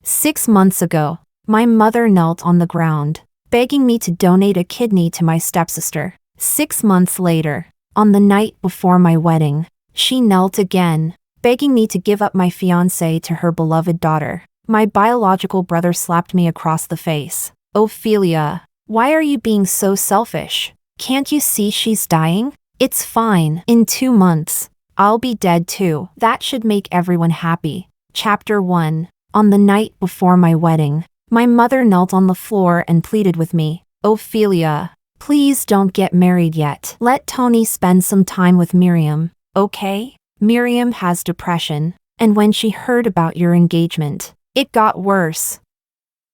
6 months ago, my mother knelt on the ground, begging me to donate a kidney to my stepsister. 6 months later, on the night before my wedding, she knelt again, begging me to give up my fiancé to her beloved daughter. My biological brother slapped me across the face. Ophelia, why are you being so selfish? Can't you see she's dying? It's fine. In 2 months, I'll be dead too. That should make everyone happy. Chapter 1. On the night before my wedding, my mother knelt on the floor and pleaded with me. Ophelia, please don't get married yet. Let Tony spend some time with Miriam, okay? Miriam has depression, and when she heard about your engagement, it got worse.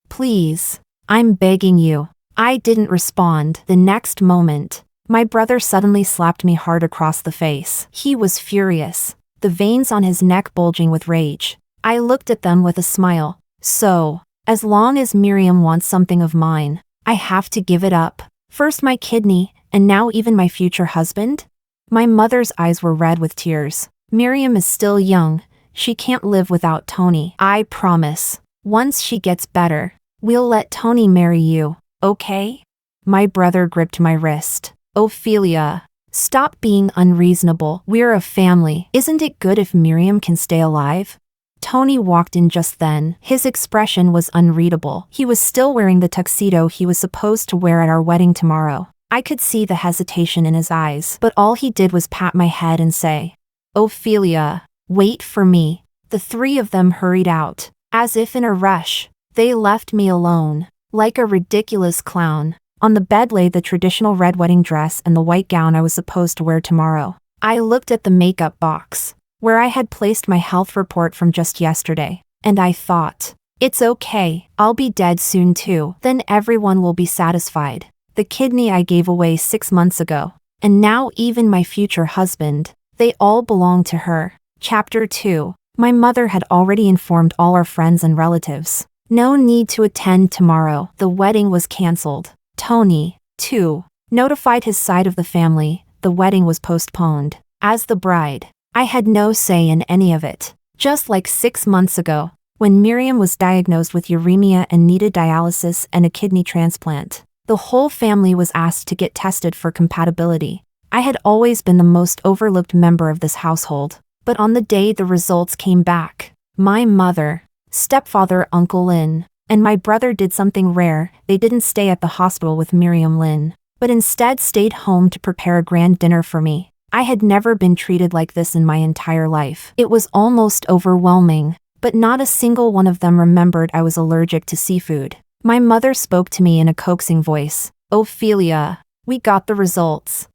Please, I'm begging you. I didn't respond. The next moment, my brother suddenly slapped me hard across the face. He was furious, the veins on his neck bulging with rage. I looked at them with a smile. So, as long as Miriam wants something of mine, I have to give it up. First my kidney, and now even my future husband? My mother's eyes were red with tears. Miriam is still young. She can't live without Tony. I promise, once she gets better, we'll let Tony marry you, okay? My brother gripped my wrist. Ophelia, stop being unreasonable. We're a family. Isn't it good if Miriam can stay alive? Tony walked in just then. His expression was unreadable. He was still wearing the tuxedo he was supposed to wear at our wedding tomorrow. I could see the hesitation in his eyes, but all he did was pat my head and say, Ophelia, wait for me. The three of them hurried out. As if in a rush, they left me alone, like a ridiculous clown. On the bed lay the traditional red wedding dress and the white gown I was supposed to wear tomorrow. I looked at the makeup box, where I had placed my health report from just yesterday, and I thought, it's okay, I'll be dead soon too. Then everyone will be satisfied. The kidney I gave away 6 months ago, and now even my future husband, they all belong to her. Chapter 2. My mother had already informed all our friends and relatives. No need to attend tomorrow. The wedding was cancelled. Tony, too, notified his side of the family. The wedding was postponed. As the bride, I had no say in any of it. Just like 6 months ago, when Miriam was diagnosed with uremia and needed dialysis and a kidney transplant, the whole family was asked to get tested for compatibility. I had always been the most overlooked member of this household, but on the day the results came back, my mother, stepfather Uncle Lin, and my brother did something rare. They didn't stay at the hospital with Miriam Lin, but instead stayed home to prepare a grand dinner for me. I had never been treated like this in my entire life. It was almost overwhelming, but not a single one of them remembered I was allergic to seafood. My mother spoke to me in a coaxing voice. Ophelia, we got the results.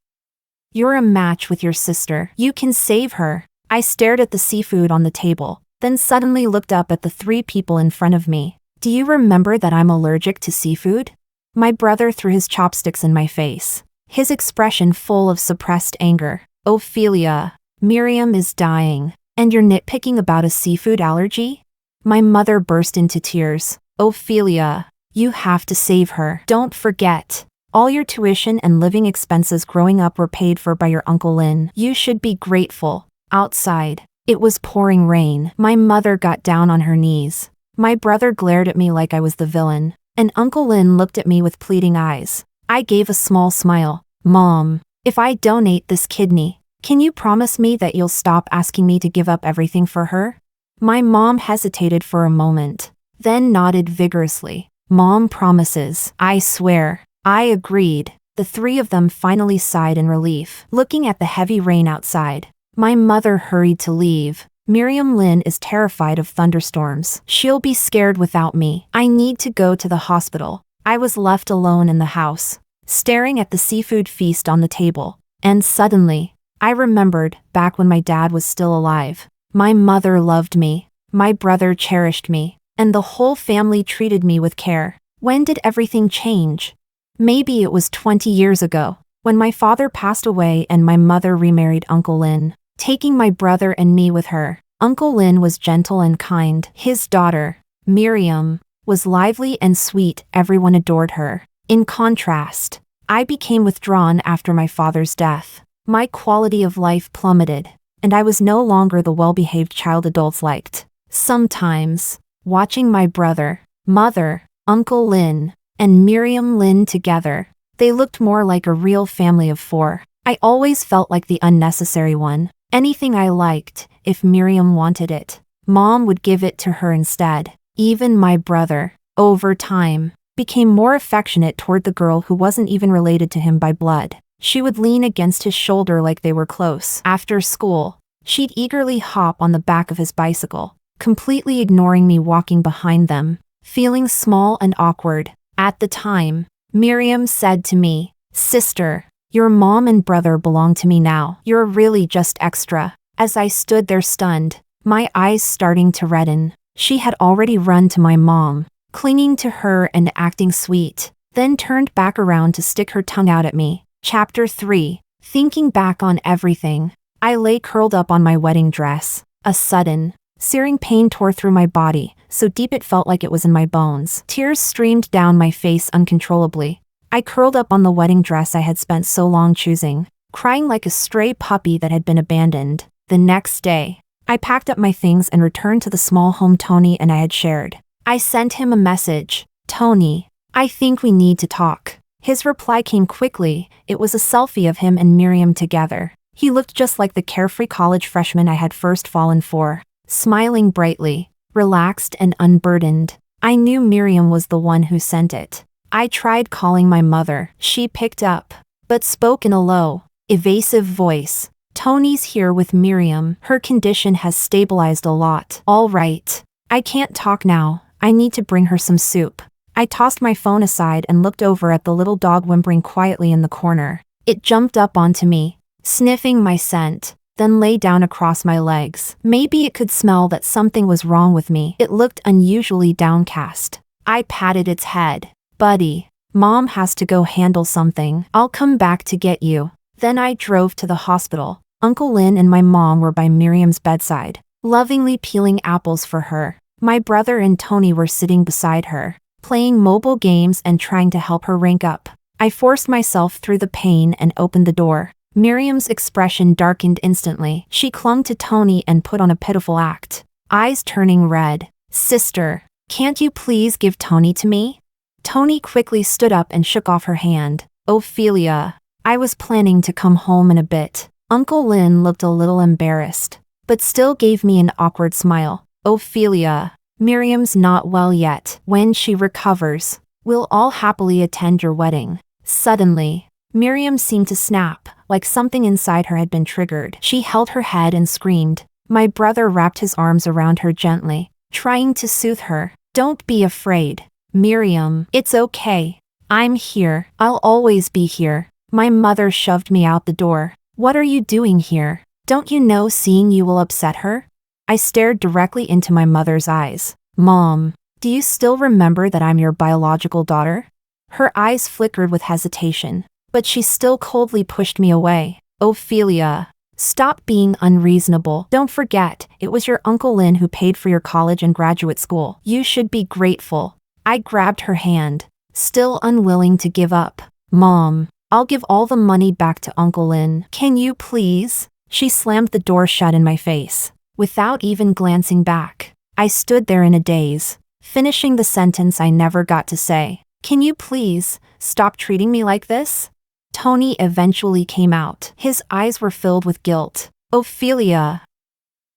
You're a match with your sister. You can save her. I stared at the seafood on the table, then suddenly looked up at the 3 people in front of me. Do you remember that I'm allergic to seafood? My brother threw his chopsticks in my face, his expression full of suppressed anger. Ophelia, Miriam is dying, and you're nitpicking about a seafood allergy? My mother burst into tears. Ophelia, you have to save her. Don't forget, all your tuition and living expenses growing up were paid for by your Uncle Lin. You should be grateful. Outside, it was pouring rain. My mother got down on her knees. My brother glared at me like I was the villain, and Uncle Lin looked at me with pleading eyes. I gave a small smile. Mom, if I donate this kidney, can you promise me that you'll stop asking me to give up everything for her? My mom hesitated for a moment, then nodded vigorously. Mom promises. I swear. I agreed. The 3 of them finally sighed in relief, looking at the heavy rain outside. My mother hurried to leave. Miriam Lin is terrified of thunderstorms. She'll be scared without me. I need to go to the hospital. I was left alone in the house, staring at the seafood feast on the table. And suddenly, I remembered, back when my dad was still alive. My mother loved me. My brother cherished me. And the whole family treated me with care. When did everything change? Maybe it was 20 years ago, when my father passed away and my mother remarried Uncle Lin, taking my brother and me with her. Uncle Lin was gentle and kind. His daughter, Miriam, was lively and sweet. Everyone adored her. In contrast, I became withdrawn after my father's death. My quality of life plummeted, and I was no longer the well-behaved child adults liked. Sometimes, watching my brother, mother, Uncle Lin, and Miriam Lin together. They looked more like a real family of 4. I always felt like the unnecessary one. Anything I liked, if Miriam wanted it, Mom would give it to her instead. Even my brother, over time, became more affectionate toward the girl who wasn't even related to him by blood. She would lean against his shoulder like they were close. After school, she'd eagerly hop on the back of his bicycle, completely ignoring me walking behind them, feeling small and awkward. At the time, Miriam said to me, "Sister, your mom and brother belong to me now. You're really just extra." As I stood there stunned, my eyes starting to redden, she had already run to my mom, clinging to her and acting sweet, then turned back around to stick her tongue out at me. Chapter 3. Thinking back on everything, I lay curled up on my wedding dress. A sudden, searing pain tore through my body, so deep it felt like it was in my bones. Tears streamed down my face uncontrollably. I curled up on the wedding dress I had spent so long choosing, crying like a stray puppy that had been abandoned. The next day, I packed up my things and returned to the small home Tony and I had shared. I sent him a message. "Tony, I think we need to talk." His reply came quickly. It was a selfie of him and Miriam together. He looked just like the carefree college freshman I had first fallen for, smiling brightly, relaxed and unburdened. I knew Miriam was the one who sent it. I tried calling my mother. She picked up, but spoke in a low, evasive voice. "Tony's here with Miriam. Her condition has stabilized a lot." "All right. I can't talk now. I need to bring her some soup." I tossed my phone aside and looked over at the little dog whimpering quietly in the corner. It jumped up onto me, sniffing my scent, then lay down across my legs. Maybe it could smell that something was wrong with me. It looked unusually downcast. I patted its head. "Buddy, Mom has to go handle something. I'll come back to get you." Then I drove to the hospital. Uncle Lin and my mom were by Miriam's bedside, lovingly peeling apples for her. My brother and Tony were sitting beside her, playing mobile games and trying to help her rank up. I forced myself through the pain and opened the door. Miriam's expression darkened instantly. She clung to Tony and put on a pitiful act, eyes turning red. "Sister, can't you please give Tony to me?" Tony quickly stood up and shook off her hand. "Ophelia, I was planning to come home in a bit." Uncle Lin looked a little embarrassed, but still gave me an awkward smile. "Ophelia, Miriam's not well yet. When she recovers, we'll all happily attend your wedding." Suddenly, Miriam seemed to snap, like something inside her had been triggered. She held her head and screamed. My brother wrapped his arms around her gently, trying to soothe her. "Don't be afraid, Miriam. It's okay. I'm here. I'll always be here." My mother shoved me out the door. "What are you doing here? Don't you know seeing you will upset her?" I stared directly into my mother's eyes. "Mom, do you still remember that I'm your biological daughter?" Her eyes flickered with hesitation, but she still coldly pushed me away. "Ophelia, stop being unreasonable. Don't forget, it was your Uncle Lin who paid for your college and graduate school. You should be grateful." I grabbed her hand, still unwilling to give up. "Mom, I'll give all the money back to Uncle Lin. Can you please?" She slammed the door shut in my face. Without even glancing back, I stood there in a daze, finishing the sentence I never got to say. "Can you please stop treating me like this?" Tony eventually came out. His eyes were filled with guilt. "Ophelia,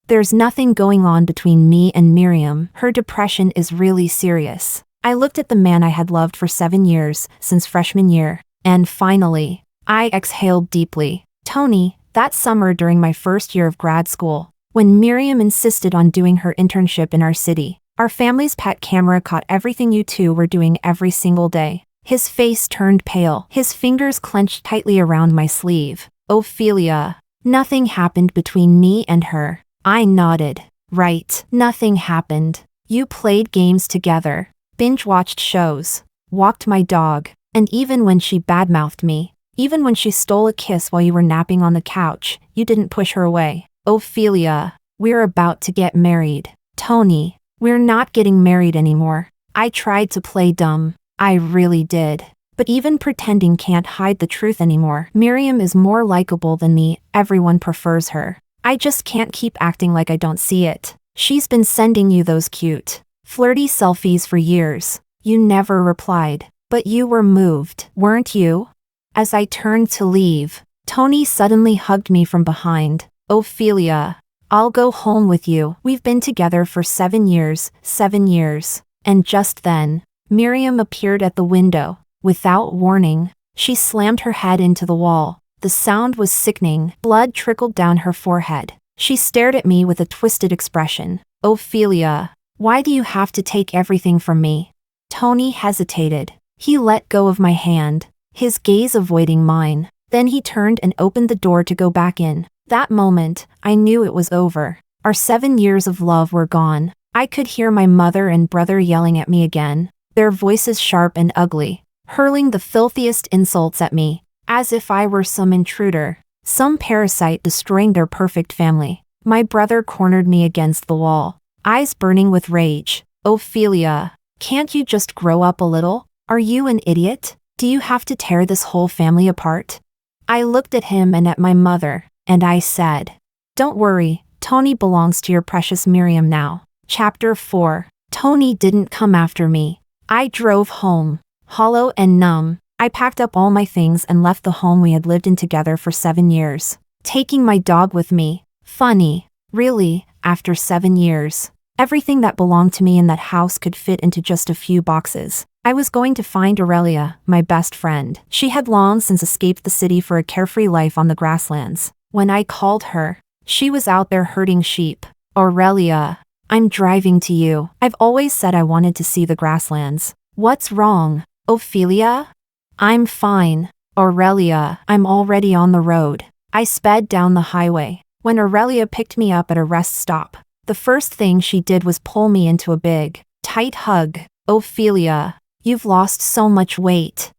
there's nothing going on between me and Miriam. Her depression is really serious." I looked at the man I had loved for 7 years, since freshman year, and finally, I exhaled deeply. "Tony, that summer during my first year of grad school, when Miriam insisted on doing her internship in our city, our family's pet camera caught everything you two were doing every single day." His face turned pale, his fingers clenched tightly around my sleeve. "Ophelia, nothing happened between me and her." I nodded. "Right, nothing happened. You played games together, binge-watched shows, walked my dog, and even when she badmouthed me, even when she stole a kiss while you were napping on the couch, you didn't push her away. Ophelia, we're about to get married." "Tony, we're not getting married anymore." I tried to play dumb. I really did. But even pretending can't hide the truth anymore. Miriam is more likable than me. Everyone prefers her. I just can't keep acting like I don't see it. She's been sending you those cute Flirty selfies for years. You never replied. But you were moved, weren't you? As I turned to leave, Tony suddenly hugged me from behind. Ophelia, I'll go home with you. We've been together for 7 years, 7 years. And just then, Miriam appeared at the window. Without warning, she slammed her head into the wall. The sound was sickening. Blood trickled down her forehead. She stared at me with a twisted expression. Ophelia, why do you have to take everything from me? Tony hesitated. He let go of my hand, his gaze avoiding mine. Then he turned and opened the door to go back in. That moment, I knew it was over. Our 7 years of love were gone. I could hear my mother and brother yelling at me again, their voices sharp and ugly, hurling the filthiest insults at me, as if I were some intruder, some parasite destroying their perfect family. My brother cornered me against the wall, eyes burning with rage. Ophelia, can't you just grow up a little? Are you an idiot? Do you have to tear this whole family apart? I looked at him and at my mother, and I said, don't worry, Tony belongs to your precious Miriam now. Chapter 4. Tony didn't come after me. I drove home, hollow and numb. I packed up all my things and left the home we had lived in together for 7 years, taking my dog with me. Funny, really, after 7 years, everything that belonged to me in that house could fit into just a few boxes. I was going to find Aurelia, my best friend. She had long since escaped the city for a carefree life on the grasslands. When I called her, she was out there herding sheep. Aurelia, I'm driving to you. I've always said I wanted to see the grasslands. What's wrong, Ophelia? I'm fine. Aurelia, I'm already on the road. I sped down the highway. When Aurelia picked me up at a rest stop, the first thing she did was pull me into a big, tight hug. Ophelia, you've lost so much weight.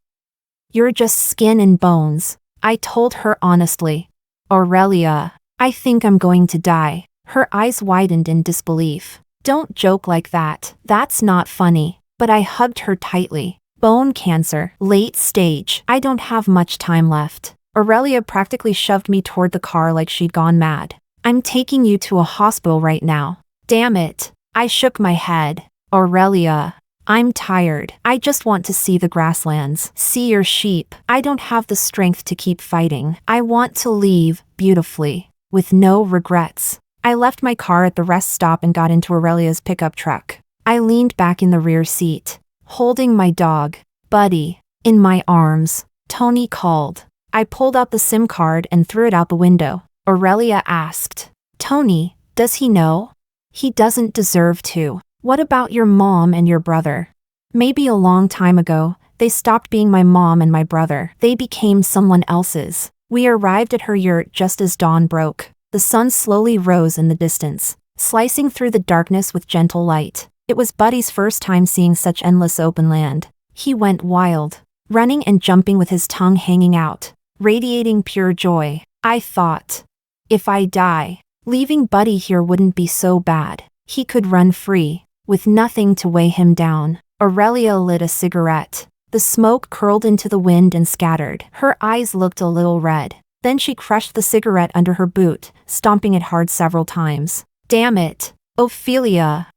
You're just skin and bones, I told her honestly. Aurelia, I think I'm going to die. Her eyes widened in disbelief. Don't joke like that. That's not funny. But I hugged her tightly. Bone cancer, late stage. I don't have much time left. Aurelia practically shoved me toward the car like she'd gone mad. I'm taking you to a hospital right now. Damn it. I shook my head. Aurelia, I'm tired. I just want to see the grasslands, see your sheep. I don't have the strength to keep fighting. I want to leave, beautifully, with no regrets. I left my car at the rest stop and got into Aurelia's pickup truck. I leaned back in the rear seat, holding my dog, Buddy, in my arms. Tony called. I pulled out the SIM card and threw it out the window. Aurelia asked, Tony, does he know? He doesn't deserve to. What about your mom and your brother? Maybe a long time ago, they stopped being my mom and my brother. They became someone else's. We arrived at her yurt just as dawn broke. The sun slowly rose in the distance, slicing through the darkness with gentle light. It was Buddy's first time seeing such endless open land. He went wild, running and jumping with his tongue hanging out, radiating pure joy. I thought, if I die, leaving Buddy here wouldn't be so bad. He could run free, with nothing to weigh him down. Aurelia lit a cigarette. The smoke curled into the wind and scattered. Her eyes looked a little red. Then she crushed the cigarette under her boot, stomping it hard several times. Damn it, Ophelia.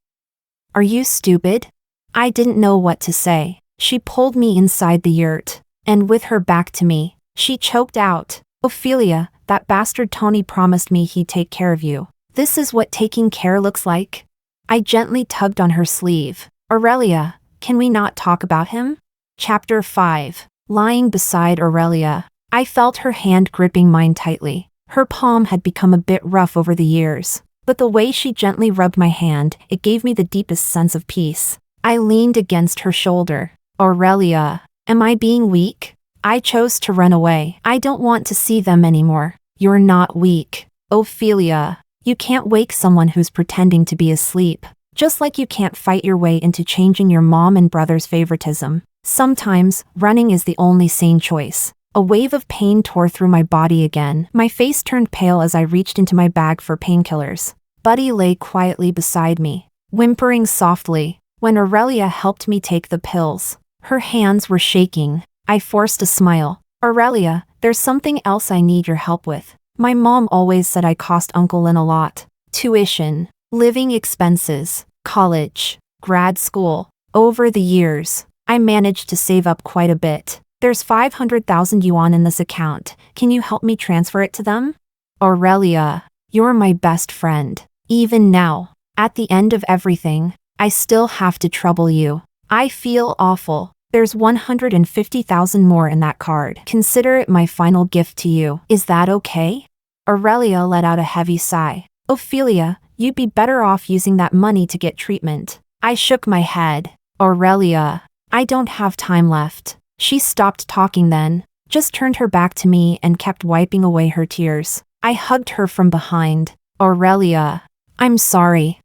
Are you stupid? I didn't know what to say. She pulled me inside the yurt, and with her back to me, she choked out, Ophelia, that bastard Tony promised me he'd take care of you. This is what taking care looks like? I gently tugged on her sleeve. Aurelia, can we not talk about him? Chapter 5. Lying beside Aurelia, I felt her hand gripping mine tightly. Her palm had become a bit rough over the years, but the way she gently rubbed my hand, it gave me the deepest sense of peace. I leaned against her shoulder. Aurelia, am I being weak? I chose to run away. I don't want to see them anymore. You're not weak. Ophelia, you can't wake someone who's pretending to be asleep. Just like you can't fight your way into changing your mom and brother's favoritism. Sometimes, running is the only sane choice. A wave of pain tore through my body again. My face turned pale as I reached into my bag for painkillers. Buddy lay quietly beside me, whimpering softly. When Aurelia helped me take the pills, her hands were shaking. I forced a smile. Aurelia, there's something else I need your help with. My mom always said I cost Uncle Lynn a lot. Tuition, living expenses, college, grad school. Over the years, I managed to save up quite a bit. There's 500,000 yuan in this account. Can you help me transfer it to them? Ophelia, you're my best friend. Even now, at the end of everything, I still have to trouble you. I feel awful. There's 150,000 more in that card. Consider it my final gift to you. Is that okay? Ophelia let out a heavy sigh. Ophelia, you'd be better off using that money to get treatment. I shook my head. Ophelia, I don't have time left. She stopped talking then, just turned her back to me and kept wiping away her tears. I hugged her from behind. Ophelia, I'm sorry.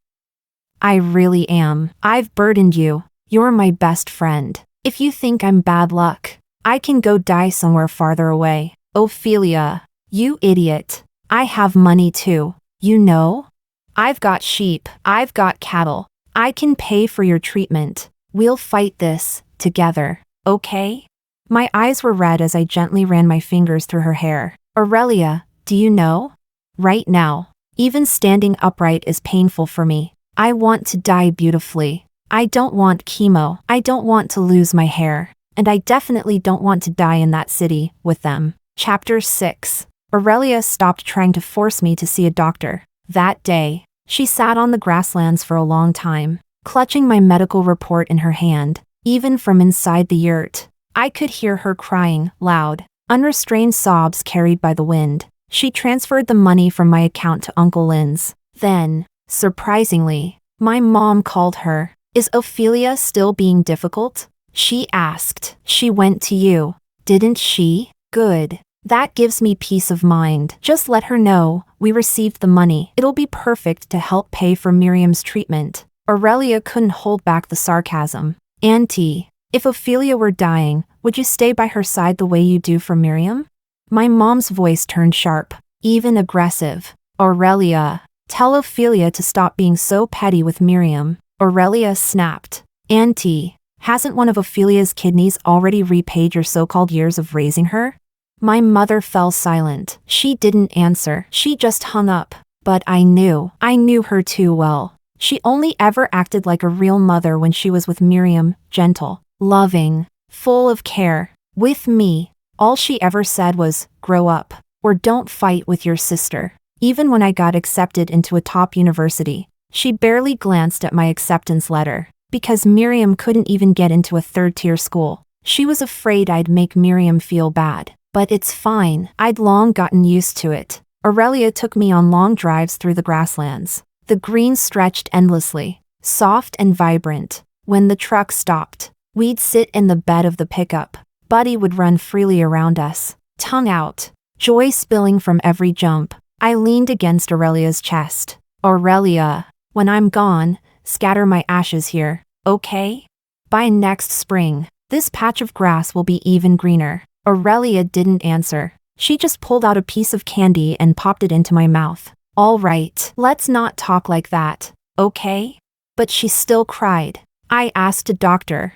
I really am. I've burdened you. You're my best friend. If you think I'm bad luck, I can go die somewhere farther away. Ophelia, you idiot. I have money too. You know? I've got sheep. I've got cattle. I can pay for your treatment. We'll fight this together. Okay? My eyes were red as I gently ran my fingers through her hair. Ophelia, do you know? Right now, even standing upright is painful for me. I want to die beautifully. I don't want chemo. I don't want to lose my hair. And I definitely don't want to die in that city with them. Chapter 6. Ophelia stopped trying to force me to see a doctor. That day, she sat on the grasslands for a long time, clutching my medical report in her hand. Even from inside the yurt, I could hear her crying, loud, unrestrained sobs carried by the wind. She transferred the money from my account to Uncle Lin's. Then, surprisingly, my mom called her. Is Ophelia still being difficult? She asked. She went to you, didn't she? Good. That gives me peace of mind. Just let her know we received the money. It'll be perfect to help pay for Miriam's treatment. Ophelia couldn't hold back the sarcasm. Auntie, if Ophelia were dying, would you stay by her side the way you do for Miriam? My mom's voice turned sharp, even aggressive. Ophelia, tell Ophelia to stop being so petty with Miriam. Ophelia snapped. Auntie, hasn't one of Ophelia's kidneys already repaid your so-called years of raising her? My mother fell silent. She didn't answer. She just hung up. But I knew her too well. She only ever acted like a real mother when she was with Miriam, gentle, loving, full of care. With me, all she ever said was, grow up, or don't fight with your sister. Even when I got accepted into a top university, she barely glanced at my acceptance letter, because Miriam couldn't even get into a third-tier school. She was afraid I'd make Miriam feel bad. But it's fine. I'd long gotten used to it. Ophelia took me on long drives through the grasslands. The green stretched endlessly, soft and vibrant. When the truck stopped, we'd sit in the bed of the pickup. Buddy would run freely around us, tongue out, joy spilling from every jump. I leaned against Aurelia's chest. Ophelia, when I'm gone, scatter my ashes here, okay? By next spring, this patch of grass will be even greener. Ophelia didn't answer. She just pulled out a piece of candy and popped it into my mouth. All right, let's not talk like that, okay? But she still cried. I asked a doctor.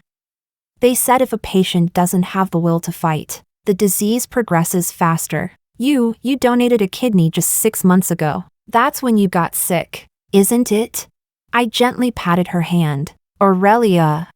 They said if a patient doesn't have the will to fight, the disease progresses faster. You donated a kidney just 6 months ago. That's when you got sick, isn't it? I gently patted her hand. Ophelia,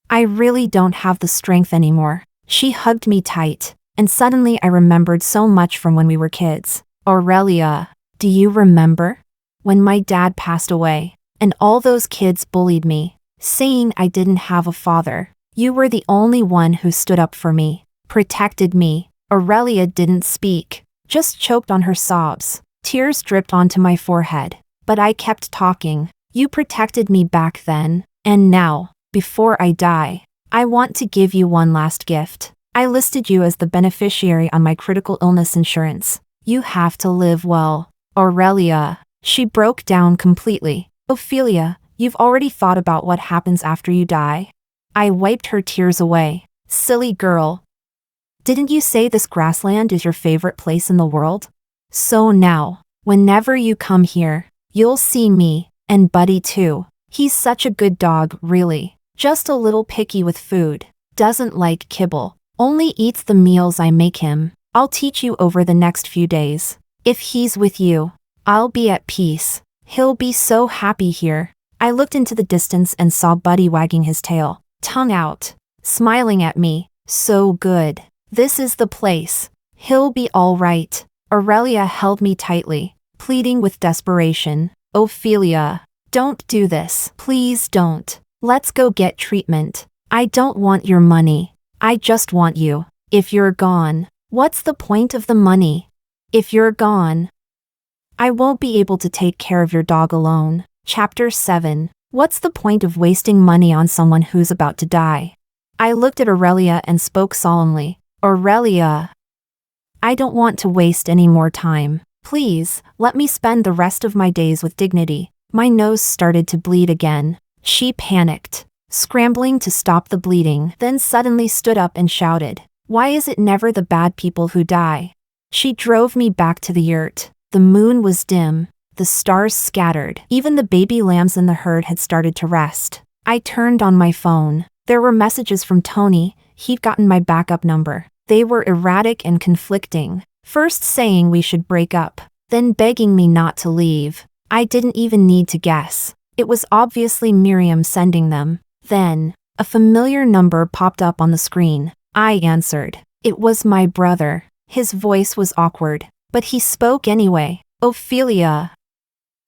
I really don't have the strength anymore. She hugged me tight, and suddenly I remembered so much from when we were kids. Ophelia, do you remember? When my dad passed away, and all those kids bullied me, saying I didn't have a father. You were the only one who stood up for me, protected me. Ophelia didn't speak, just choked on her sobs. Tears dripped onto my forehead, but I kept talking. You protected me back then, and now, before I die, I want to give you one last gift. I listed you as the beneficiary on my critical illness insurance. You have to live well. Ophelia. She broke down completely. Ophelia, you've already thought about what happens after you die? I wiped her tears away. Silly girl. Didn't you say this grassland is your favorite place in the world? So now, whenever you come here, you'll see me, and Buddy too. He's such a good dog, really. Just a little picky with food. Doesn't like kibble. Only eats the meals I make him. I'll teach you over the next few days. If he's with you, I'll be at peace. He'll be so happy here. I looked into the distance and saw Buddy wagging his tail, tongue out, smiling at me. So good. This is the place. He'll be all right. Aurelia held me tightly, pleading with desperation. Ophelia, don't do this. Please don't. Let's go get treatment. I don't want your money. I just want you. If you're gone, what's the point of the money? If you're gone, I won't be able to take care of your dog alone. Chapter 7. What's the point of wasting money on someone who's about to die? I looked at Aurelia and spoke solemnly. Aurelia, I don't want to waste any more time. Please, let me spend the rest of my days with dignity. My nose started to bleed again. She panicked, scrambling to stop the bleeding, then suddenly stood up and shouted, "Why is it never the bad people who die?" She drove me back to the yurt. The moon was dim, the stars scattered. Even the baby lambs in the herd had started to rest. I turned on my phone. There were messages from Tony. He'd gotten my backup number. They were erratic and conflicting. First saying we should break up, then begging me not to leave. I didn't even need to guess. It was obviously Miriam sending them. Then, a familiar number popped up on the screen. I answered. It was my brother. His voice was awkward, but he spoke anyway. Ophelia.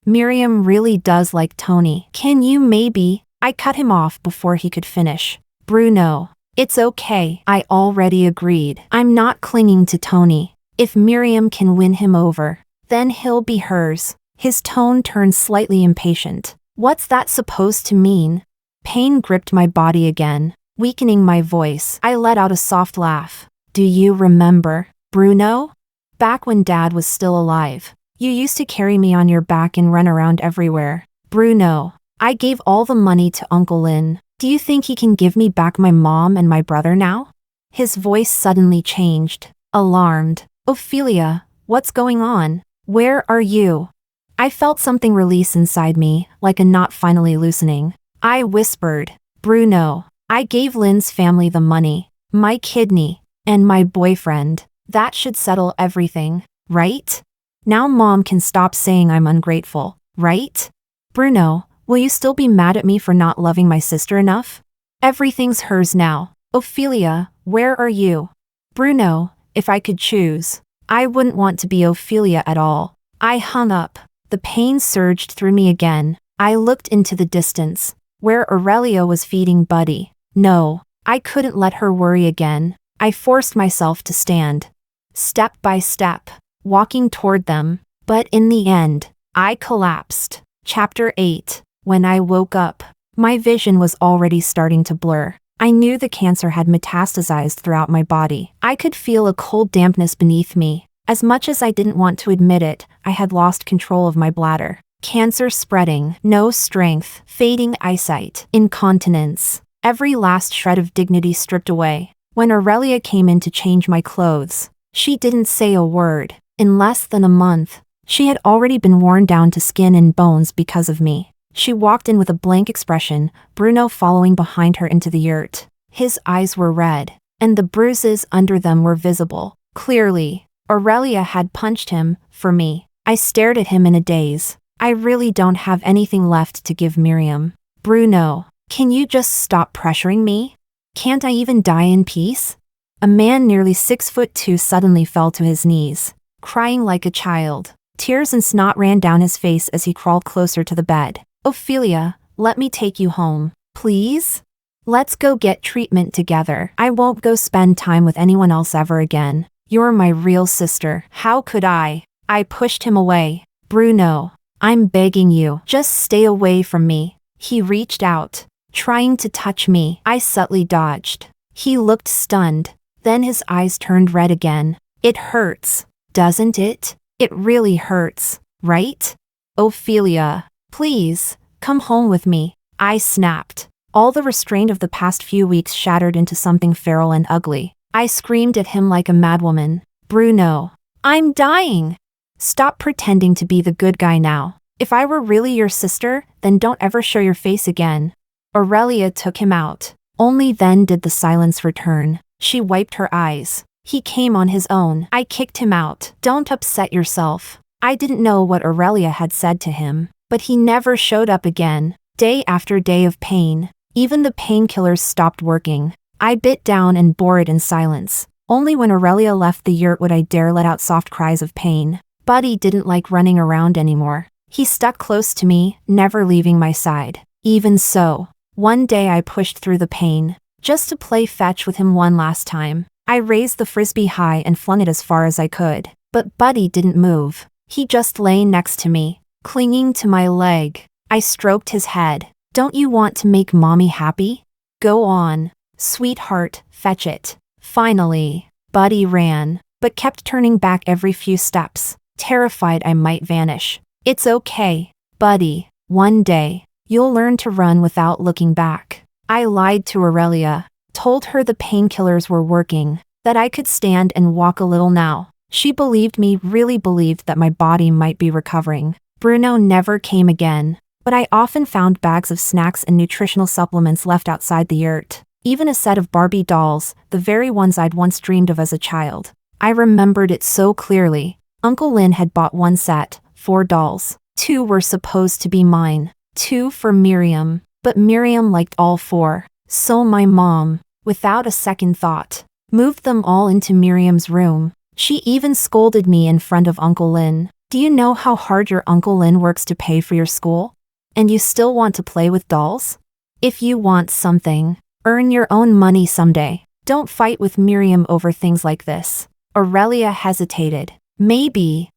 Miriam really does like Tony. Can you maybe? I cut him off before he could finish. Bruno. It's okay. I already agreed. I'm not clinging to Tony. If Miriam can win him over, then he'll be hers. His tone turned slightly impatient. What's that supposed to mean? Pain gripped my body again, weakening my voice. I let out a soft laugh. Do you remember, Bruno? Back when Dad was still alive, you used to carry me on your back and run around everywhere. Bruno, I gave all the money to Uncle Lin. Do you think he can give me back my mom and my brother now? His voice suddenly changed, alarmed. Ophelia, what's going on? Where are you? I felt something release inside me, like a knot finally loosening. I whispered, Bruno, I gave Lynn's family the money, my kidney, and my boyfriend. That should settle everything, right? Now Mom can stop saying I'm ungrateful, right? Bruno, will you still be mad at me for not loving my sister enough? Everything's hers now. Ophelia, where are you? Bruno, if I could choose, I wouldn't want to be Ophelia at all. I hung up. The pain surged through me again. I looked into the distance, where Aurelia was feeding Buddy. No, I couldn't let her worry again. I forced myself to stand, step by step, walking toward them. But in the end, I collapsed. Chapter 8. When I woke up, my vision was already starting to blur. I knew the cancer had metastasized throughout my body. I could feel a cold dampness beneath me. As much as I didn't want to admit it, I had lost control of my bladder. Cancer spreading, no strength, fading eyesight, incontinence. Every last shred of dignity stripped away. When Aurelia came in to change my clothes, she didn't say a word. In less than a month, she had already been worn down to skin and bones because of me. She walked in with a blank expression, Bruno following behind her into the yurt. His eyes were red, and the bruises under them were visible. Clearly, Aurelia had punched him, for me. I stared at him in a daze. I really don't have anything left to give Miriam. Bruno, can you just stop pressuring me? Can't I even die in peace? A man nearly 6'2" suddenly fell to his knees, crying like a child. Tears and snot ran down his face as he crawled closer to the bed. Ophelia, let me take you home, please? Let's go get treatment together. I won't go spend time with anyone else ever again. You're my real sister. How could I? I pushed him away. Bruno, I'm begging you, just stay away from me. He reached out, trying to touch me. I subtly dodged. He looked stunned. Then his eyes turned red again. It hurts, doesn't it? It really hurts, right? Ophelia, please, come home with me. I snapped. All the restraint of the past few weeks shattered into something feral and ugly. I screamed at him like a madwoman. Bruno, I'm dying. Stop pretending to be the good guy now. If I were really your sister, then don't ever show your face again. Aurelia took him out. Only then did the silence return. She wiped her eyes. He came on his own. I kicked him out. Don't upset yourself. I didn't know what Aurelia had said to him, but he never showed up again. Day after day of pain. Even the painkillers stopped working. I bit down and bore it in silence. Only when Aurelia left the yurt would I dare let out soft cries of pain. Buddy didn't like running around anymore. He stuck close to me, never leaving my side. Even so, one day I pushed through the pain, just to play fetch with him one last time. I raised the frisbee high and flung it as far as I could. But Buddy didn't move. He just lay next to me, clinging to my leg. I stroked his head. Don't you want to make mommy happy? Go on, sweetheart, fetch it. Finally, Buddy ran, but kept turning back every few steps, terrified I might vanish. It's okay, Buddy. One day, you'll learn to run without looking back. I lied to Aurelia, told her the painkillers were working, that I could stand and walk a little now. She believed me, really believed that my body might be recovering. Bruno never came again, but I often found bags of snacks and nutritional supplements left outside the yurt. Even a set of Barbie dolls, the very ones I'd once dreamed of as a child. I remembered it so clearly. Uncle Lin had bought one set, 4 dolls. 2 were supposed to be mine, 2 for Miriam, but Miriam liked all 4. So my mom, without a second thought, moved them all into Miriam's room. She even scolded me in front of Uncle Lin. Do you know how hard your Uncle Lin works to pay for your school? And you still want to play with dolls? If you want something, earn your own money someday. Don't fight with Miriam over things like this. Aurelia hesitated. Maybe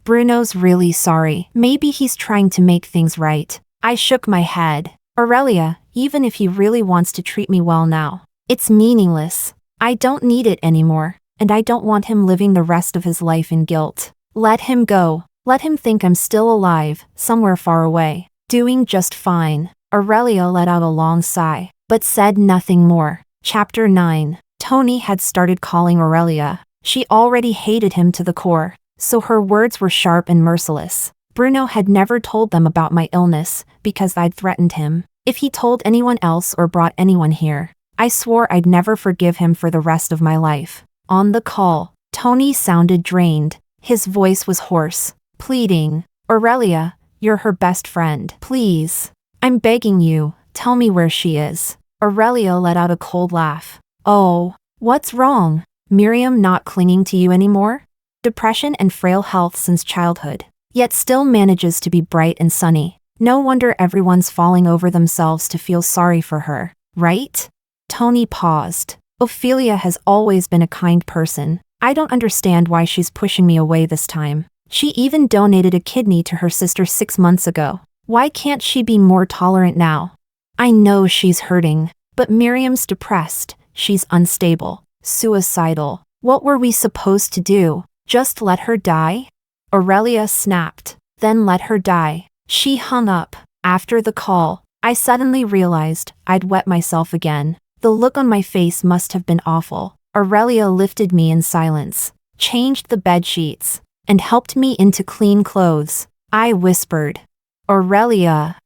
Bruno's really sorry. Maybe he's trying to make things right. I shook my head. Aurelia, even if he really wants to treat me well now, it's meaningless. I don't need it anymore, and I don't want him living the rest of his life in guilt. Let him go. Let him think I'm still alive, somewhere far away, doing just fine. Aurelia let out a long sigh, but said nothing more. Chapter 9. Tony had started calling Aurelia. She already hated him to the core, so her words were sharp and merciless. Bruno had never told them about my illness, because I'd threatened him. If he told anyone else or brought anyone here, I swore I'd never forgive him for the rest of my life. On the call, Tony sounded drained. His voice was hoarse, pleading. Aurelia, you're her best friend. Please. I'm begging you, tell me where she is. Aurelia let out a cold laugh. Oh, what's wrong? Miriam not clinging to you anymore? Depression and frail health since childhood, yet still manages to be bright and sunny. No wonder everyone's falling over themselves to feel sorry for her, right? Tony paused. Ophelia has always been a kind person. I don't understand why she's pushing me away this time. She even donated a kidney to her sister 6 months ago. Why can't she be more tolerant now? I know she's hurting, but Miriam's depressed. She's unstable, suicidal. What were we supposed to do? Just let her die? Aurelia snapped. Then let her die. She hung up. After the call, I suddenly realized I'd wet myself again. The look on my face must have been awful. Aurelia lifted me in silence, changed the bed sheets, and helped me into clean clothes. I whispered, Aurelia,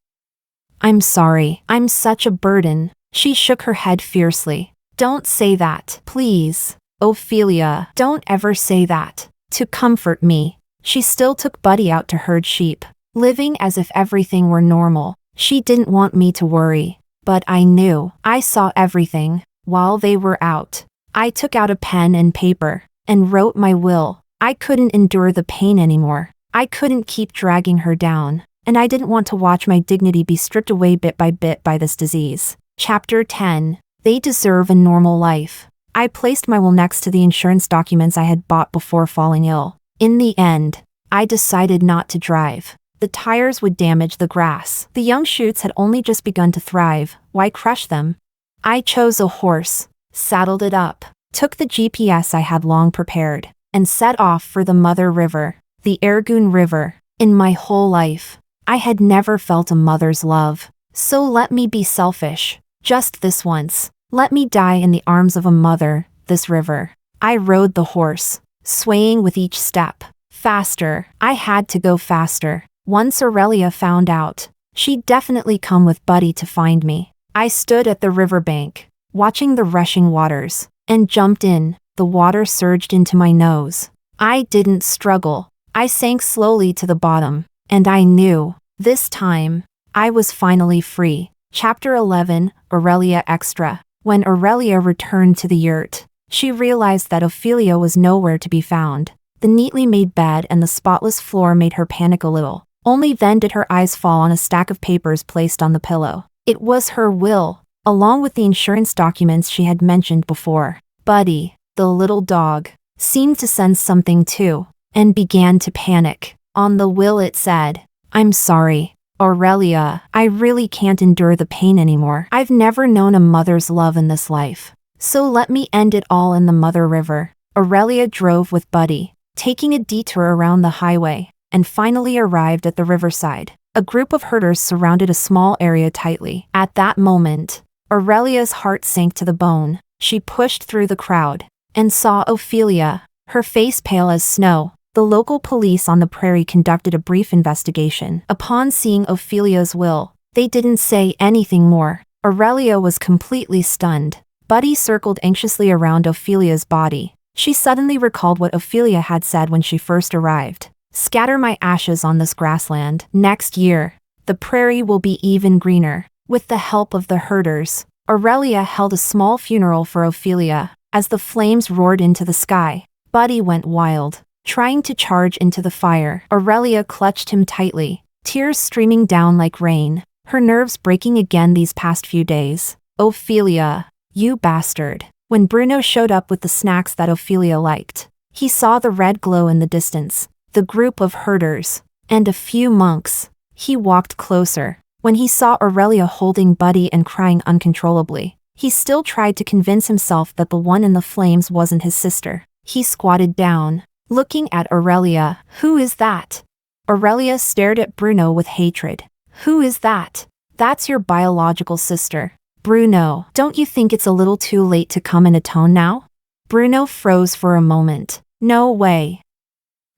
I'm sorry, I'm such a burden. She shook her head fiercely. Don't say that, please. Ophelia, don't ever say that. To comfort me, she still took Buddy out to herd sheep, living as if everything were normal. She didn't want me to worry, but I knew. I saw everything. While they were out, I took out a pen and paper and wrote my will. I couldn't endure the pain anymore. I couldn't keep dragging her down, and I didn't want to watch my dignity be stripped away bit by this disease. Chapter 10. They deserve a normal life. I placed my will next to the insurance documents I had bought before falling ill. In the end, I decided not to drive. The tires would damage the grass. The young shoots had only just begun to thrive. Why crush them? I chose a horse, saddled it up, took the GPS I had long prepared, and set off for the mother river, the Ergun River. In my whole life, I had never felt a mother's love. So let me be selfish. Just this once. Let me die in the arms of a mother, this river. I rode the horse, swaying with each step. Faster. I had to go faster. Once Aurelia found out, she'd definitely come with Buddy to find me. I stood at the riverbank, watching the rushing waters, and jumped in. The water surged into my nose. I didn't struggle. I sank slowly to the bottom, and I knew, this time, I was finally free. Chapter 11, Aurelia Extra. When Aurelia returned to the yurt, she realized that Ophelia was nowhere to be found. The neatly made bed and the spotless floor made her panic a little. Only then did her eyes fall on a stack of papers placed on the pillow. It was her will, along with the insurance documents she had mentioned before. Buddy, the little dog, seemed to sense something too, and began to panic. On the will it said, "I'm sorry, Aurelia, I really can't endure the pain anymore. I've never known a mother's love in this life. So let me end it all in the Mother River." Aurelia drove with Buddy, taking a detour around the highway, and finally arrived at the riverside. A group of herders surrounded a small area tightly. At that moment, Aurelia's heart sank to the bone. She pushed through the crowd and saw Ophelia, her face pale as snow. The local police on the prairie conducted a brief investigation. Upon seeing Ophelia's will, they didn't say anything more. Aurelia was completely stunned. Buddy circled anxiously around Ophelia's body. She suddenly recalled what Ophelia had said when she first arrived. "Scatter my ashes on this grassland. Next year, the prairie will be even greener." With the help of the herders, Aurelia held a small funeral for Ophelia. As the flames roared into the sky, Buddy went wild, trying to charge into the fire. Aurelia clutched him tightly, tears streaming down like rain, her nerves breaking again these past few days. "Ophelia, you bastard." When Bruno showed up with the snacks that Ophelia liked, he saw the red glow in the distance, the group of herders, and a few monks. He walked closer. When he saw Aurelia holding Buddy and crying uncontrollably, he still tried to convince himself that the one in the flames wasn't his sister. He squatted down, looking at Aurelia. "Who is that?" Aurelia stared at Bruno with hatred. "Who is that?" "That's your biological sister. Bruno, don't you think it's a little too late to come and atone now?" Bruno froze for a moment. "No way.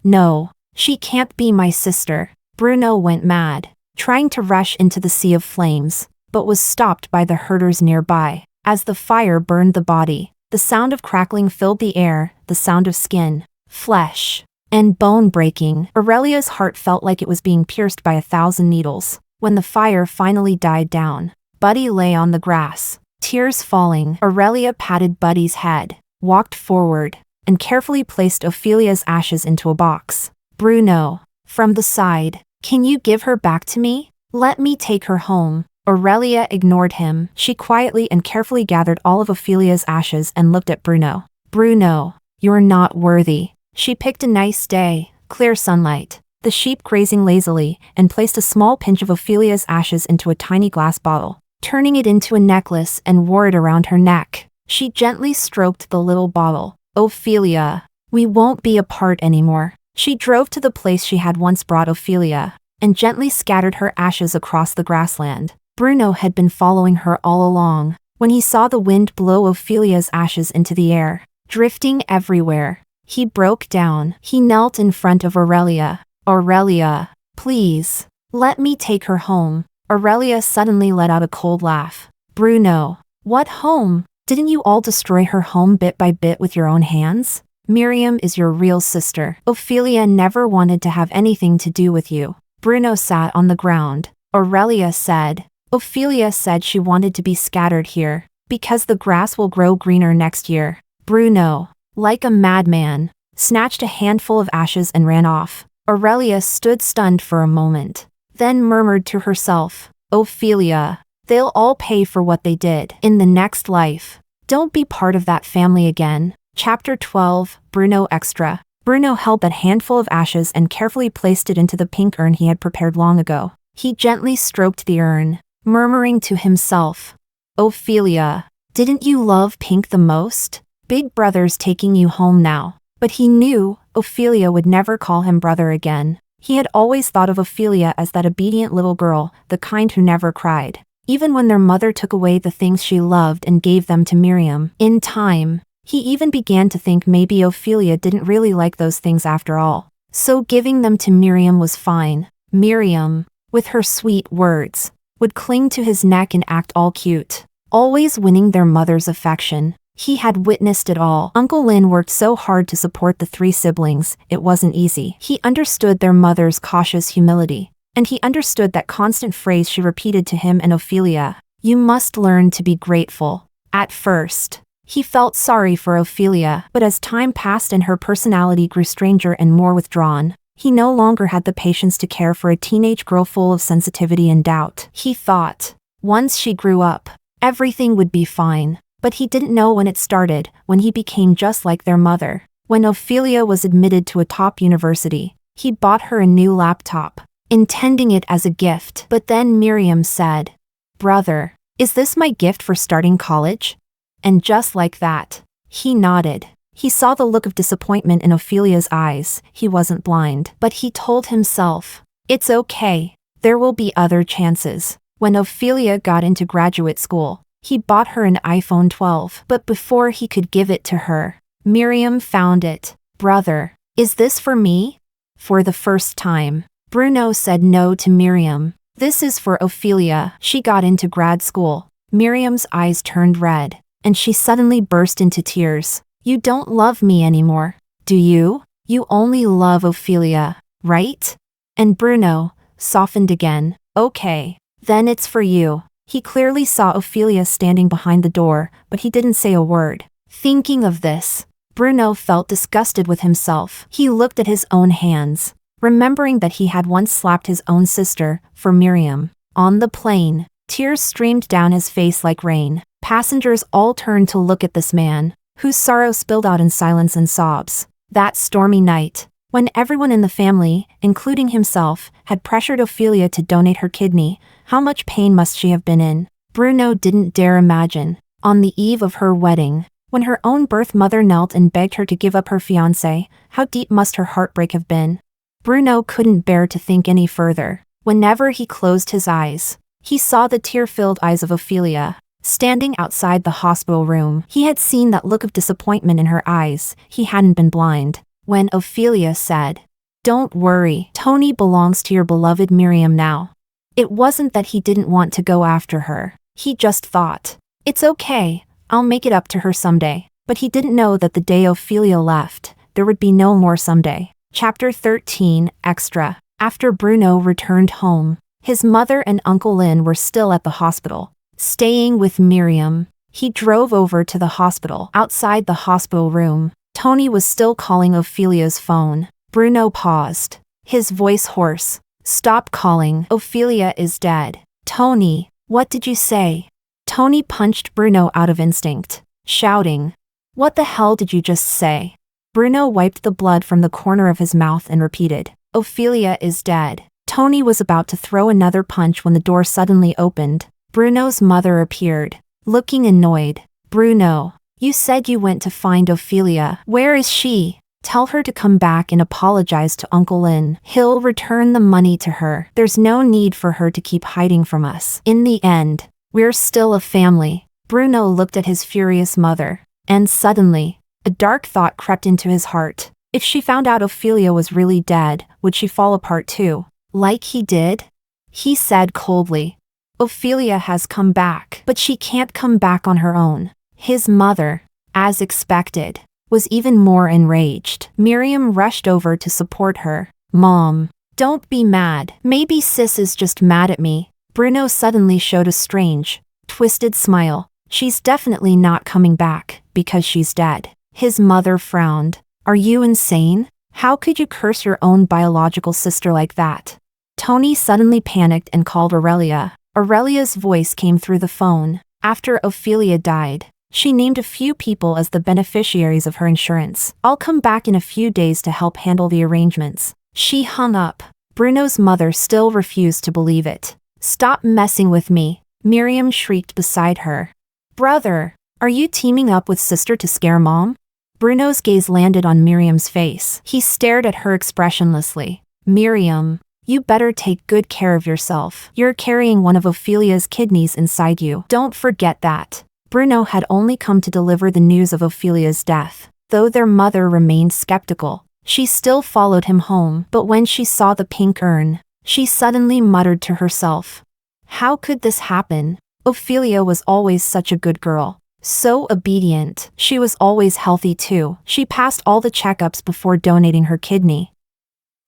No, she can't be my sister." Bruno went mad, trying to rush into the sea of flames, but was stopped by the herders nearby. As the fire burned the body, the sound of crackling filled the air, the sound of skin, flesh, and bone breaking. Aurelia's heart felt like it was being pierced by 1,000 needles. When the fire finally died down, Buddy lay on the grass, tears falling. Aurelia patted Buddy's head, walked forward, and carefully placed Ophelia's ashes into a box. "Bruno," from the side, "can you give her back to me? Let me take her home." Aurelia ignored him. She quietly and carefully gathered all of Ophelia's ashes and looked at Bruno. "Bruno, you're not worthy." She picked a nice day, clear sunlight, the sheep grazing lazily, and placed a small pinch of Ophelia's ashes into a tiny glass bottle, turning it into a necklace and wore it around her neck. She gently stroked the little bottle. "Ophelia, we won't be apart anymore." She drove to the place she had once brought Ophelia, and gently scattered her ashes across the grassland. Bruno had been following her all along. When he saw the wind blow Ophelia's ashes into the air, drifting everywhere, he broke down. He knelt in front of Aurelia. "Aurelia, please, let me take her home." Aurelia suddenly let out a cold laugh. "Bruno, what home? Didn't you all destroy her home bit by bit with your own hands? Miriam is your real sister. Ophelia never wanted to have anything to do with you." Bruno sat on the ground. Aurelia said, "Ophelia said she wanted to be scattered here, because the grass will grow greener next year." Bruno, like a madman, snatched a handful of ashes and ran off. Aurelia stood stunned for a moment, then murmured to herself, "Ophelia, they'll all pay for what they did in the next life. Don't be part of that family again." Chapter 12, Bruno Extra. Bruno held that handful of ashes and carefully placed it into the pink urn he had prepared long ago. He gently stroked the urn, murmuring to himself, "Ophelia, didn't you love pink the most? Big brother's taking you home now." But he knew Ophelia would never call him brother again. He had always thought of Ophelia as that obedient little girl, the kind who never cried, even when their mother took away the things she loved and gave them to Miriam. In time, he even began to think maybe Ophelia didn't really like those things after all. So giving them to Miriam was fine. Miriam, with her sweet words, would cling to his neck and act all cute, always winning their mother's affection. He had witnessed it all. Uncle Lin worked so hard to support the 3 siblings, it wasn't easy. He understood their mother's cautious humility, and he understood that constant phrase she repeated to him and Ophelia. You must learn to be grateful. At first, he felt sorry for Ophelia, but as time passed and her personality grew stranger and more withdrawn, he no longer had the patience to care for a teenage girl full of sensitivity and doubt. He thought, once she grew up, everything would be fine. But he didn't know when it started, when he became just like their mother. When Ophelia was admitted to a top university, he bought her a new laptop, intending it as a gift. But then Miriam said, "Brother, is this my gift for starting college?" And just like that, he nodded. He saw the look of disappointment in Ophelia's eyes. He wasn't blind, but he told himself, it's okay, there will be other chances. When Ophelia got into graduate school, he bought her an iPhone 12, but before he could give it to her, Miriam found it. Brother, is this for me? For the first time, Bruno said no to Miriam. This is for Ophelia. She got into grad school. Miriam's eyes turned red, and she suddenly burst into tears. You don't love me anymore, do you? You only love Ophelia, right? And Bruno softened again. Okay, then it's for you. He clearly saw Ophelia standing behind the door, but he didn't say a word. Thinking of this, Bruno felt disgusted with himself. He looked at his own hands, remembering that he had once slapped his own sister for Miriam. On the plane, tears streamed down his face like rain. Passengers all turned to look at this man, whose sorrow spilled out in silence and sobs. That stormy night, when everyone in the family, including himself, had pressured Ophelia to donate her kidney, how much pain must she have been in? Bruno didn't dare imagine. On the eve of her wedding, when her own birth mother knelt and begged her to give up her fiancé, how deep must her heartbreak have been? Bruno couldn't bear to think any further. Whenever he closed his eyes, he saw the tear-filled eyes of Ophelia, standing outside the hospital room. He had seen that look of disappointment in her eyes. He hadn't been blind. When Ophelia said, "Don't worry, Tony belongs to your beloved Miriam now." It wasn't that he didn't want to go after her. He just thought, it's okay, I'll make it up to her someday. But he didn't know that the day Ophelia left, there would be no more someday. Chapter 13, Extra. After Bruno returned home, his mother and Uncle Lin were still at the hospital, staying with Miriam. He drove over to the hospital. Outside the hospital room, Tony was still calling Ophelia's phone. Bruno paused, his voice hoarse. Stop calling. Ophelia is dead. Tony, what did you say? Tony punched Bruno out of instinct, shouting, "What the hell did you just say?" Bruno wiped the blood from the corner of his mouth and repeated, "Ophelia is dead." Tony was about to throw another punch when the door suddenly opened. Bruno's mother appeared, looking annoyed. "Bruno, you said you went to find Ophelia. Where is she? Tell her to come back and apologize to Uncle Lin. He'll return the money to her. There's no need for her to keep hiding from us. In the end, we're still a family." Bruno looked at his furious mother, and suddenly, a dark thought crept into his heart. If she found out Ophelia was really dead, would she fall apart too? Like he did? He said coldly, "Ophelia has come back, but she can't come back on her own." His mother, as expected, was even more enraged. Miriam rushed over to support her. "Mom, don't be mad. Maybe sis is just mad at me." Bruno suddenly showed a strange, twisted smile. "She's definitely not coming back, because she's dead." His mother frowned. "Are you insane? How could you curse your own biological sister like that?" Tony suddenly panicked and called Aurelia. Aurelia's voice came through the phone. After Ophelia died, she named a few people as the beneficiaries of her insurance. "I'll come back in a few days to help handle the arrangements." She hung up. Bruno's mother still refused to believe it. "Stop messing with me," Miriam shrieked beside her. "Brother, are you teaming up with sister to scare mom?" Bruno's gaze landed on Miriam's face. He stared at her expressionlessly. "Miriam, you better take good care of yourself. You're carrying one of Ophelia's kidneys inside you. Don't forget that." Bruno had only come to deliver the news of Ophelia's death. Though their mother remained skeptical, she still followed him home. But when she saw the pink urn, she suddenly muttered to herself, "How could this happen? Ophelia was always such a good girl. So obedient. She was always healthy too. She passed all the checkups before donating her kidney.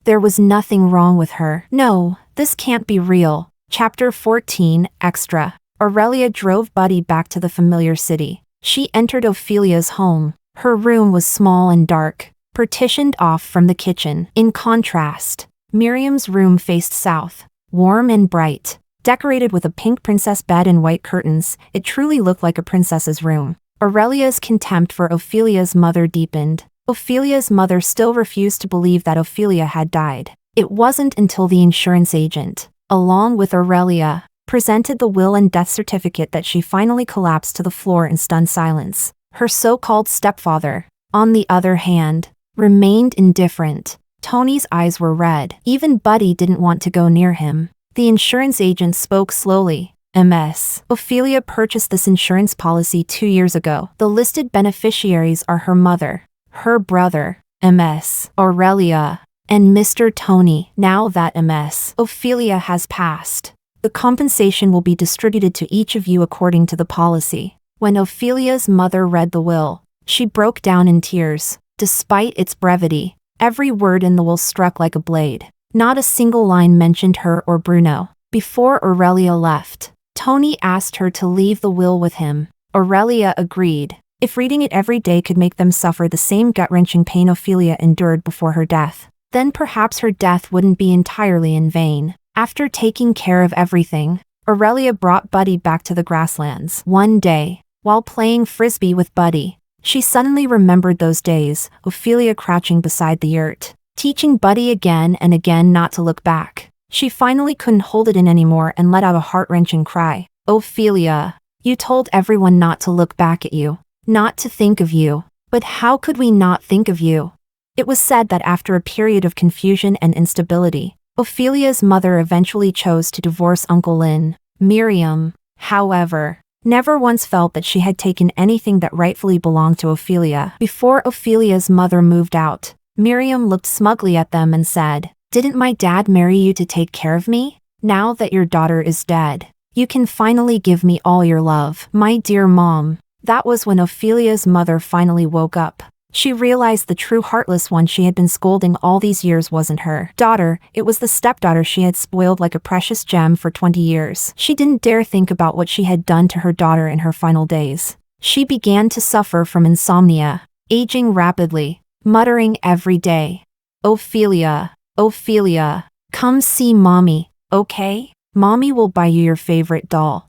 There was nothing wrong with her. No, This can't be real. Chapter 14, Extra. Aurelia drove Buddy back to the familiar city. She entered Ophelia's home. Her room was small and dark, partitioned off from the kitchen. In contrast, Miriam's room faced south, warm and bright. Decorated with a pink princess bed and white curtains, it truly looked like a princess's room. Aurelia's contempt for Ophelia's mother deepened. Ophelia's mother still refused to believe that Ophelia had died. It wasn't until the insurance agent, along with Aurelia, presented the will and death certificate that she finally collapsed to the floor in stunned silence. Her so-called stepfather, on the other hand, remained indifferent. Tony's eyes were red. Even Buddy didn't want to go near him. The insurance agent spoke slowly. MS. Ophelia purchased this insurance policy 2 years ago. The listed beneficiaries are her mother, her brother, MS, Aurelia, and Mr. Tony. Now that MS, Ophelia has passed, the compensation will be distributed to each of you according to the policy. When Ophelia's mother read the will, she broke down in tears. Despite its brevity, every word in the will struck like a blade. Not a single line mentioned her or Bruno. Before Aurelia left, Tony asked her to leave the will with him. Aurelia agreed. If reading it every day could make them suffer the same gut-wrenching pain Ophelia endured before her death, then perhaps her death wouldn't be entirely in vain. After taking care of everything, Aurelia brought Buddy back to the grasslands. One day, while playing frisbee with Buddy, she suddenly remembered those days, Ophelia crouching beside the yurt, teaching Buddy again and again not to look back. She finally couldn't hold it in anymore and let out a heart-wrenching cry. Ophelia, you told everyone not to look back at you, not to think of you. But how could we not think of you? It was said that after a period of confusion and instability, Ophelia's mother eventually chose to divorce Uncle Lin. Miriam, however, never once felt that she had taken anything that rightfully belonged to Ophelia. Before Ophelia's mother moved out, Miriam looked smugly at them and said, "Didn't my dad marry you to take care of me? Now that your daughter is dead, you can finally give me all your love." My dear mom. That was when Ophelia's mother finally woke up. She realized the true heartless one she had been scolding all these years wasn't her daughter, it was the stepdaughter she had spoiled like a precious gem for 20 years. She didn't dare think about what she had done to her daughter in her final days. She began to suffer from insomnia, aging rapidly, muttering every day, "Ophelia, Ophelia, come see mommy, okay? Mommy will buy you your favorite doll.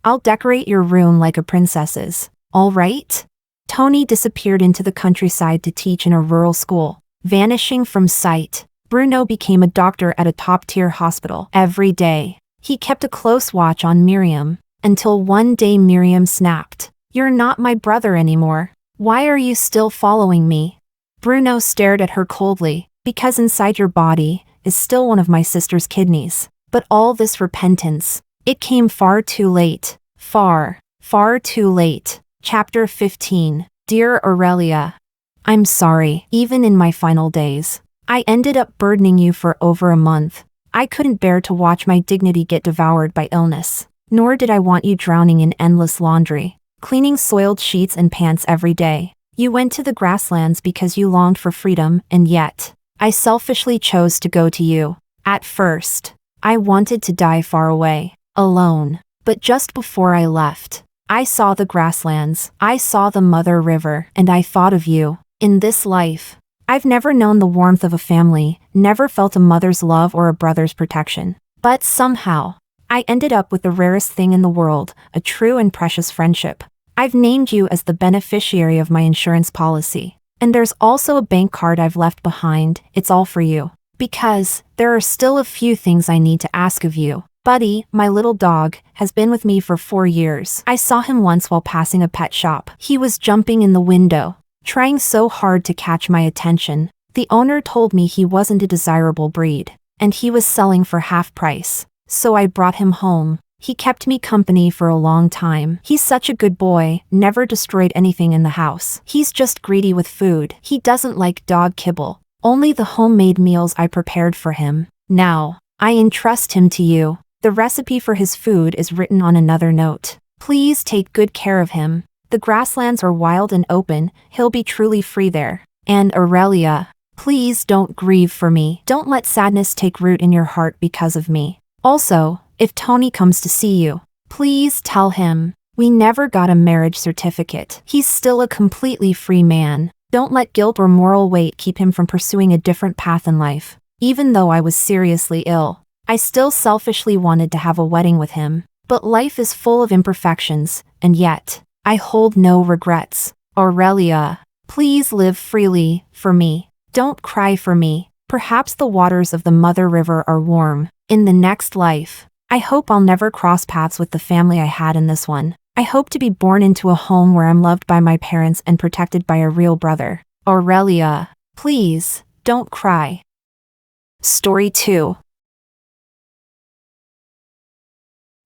I'll decorate your room like a princess's, all right?" Tony disappeared into the countryside to teach in a rural school, vanishing from sight. Bruno became a doctor at a top-tier hospital. Every day, he kept a close watch on Miriam, until one day Miriam snapped, "You're not my brother anymore. Why are you still following me?" Bruno stared at her coldly, "Because inside your body is still one of my sister's kidneys." But all this repentance, it came far too late. Far, far too late. Chapter 15. Dear Aurelia, I'm sorry. Even in my final days, I ended up burdening you for over a month. I couldn't bear to watch my dignity get devoured by illness, nor did I want you drowning in endless laundry, cleaning soiled sheets and pants every day. You went to the grasslands because you longed for freedom, and yet, I selfishly chose to go to you. At first, I wanted to die far away, alone. But just before I left, I saw the grasslands, I saw the mother river, and I thought of you. In this life, I've never known the warmth of a family, never felt a mother's love or a brother's protection. But somehow, I ended up with the rarest thing in the world, a true and precious friendship. I've named you as the beneficiary of my insurance policy. And there's also a bank card I've left behind. It's all for you. Because there are still a few things I need to ask of you. Buddy, my little dog, has been with me for 4 years. I saw him once while passing a pet shop. He was jumping in the window, trying so hard to catch my attention. The owner told me he wasn't a desirable breed, and he was selling for half price. So I brought him home. He kept me company for a long time. He's such a good boy, never destroyed anything in the house. He's just greedy with food. He doesn't like dog kibble, only the homemade meals I prepared for him. Now, I entrust him to you. The recipe for his food is written on another note. Please take good care of him. The grasslands are wild and open, he'll be truly free there. And Aurelia, Please don't grieve for me. Don't let sadness take root in your heart because of me. Also, if Tony comes to see you, please tell him we never got a marriage certificate. He's still a completely free man. Don't let guilt or moral weight keep him from pursuing a different path in life. Even though I was seriously ill, I still selfishly wanted to have a wedding with him. But life is full of imperfections, and yet, I hold no regrets. Ophelia, please live freely for me. Don't cry for me. Perhaps the waters of the Mother River are warm. In the next life, I hope I'll never cross paths with the family I had in this one. I hope to be born into a home where I'm loved by my parents and protected by a real brother. Ophelia, please, don't cry. Story 2.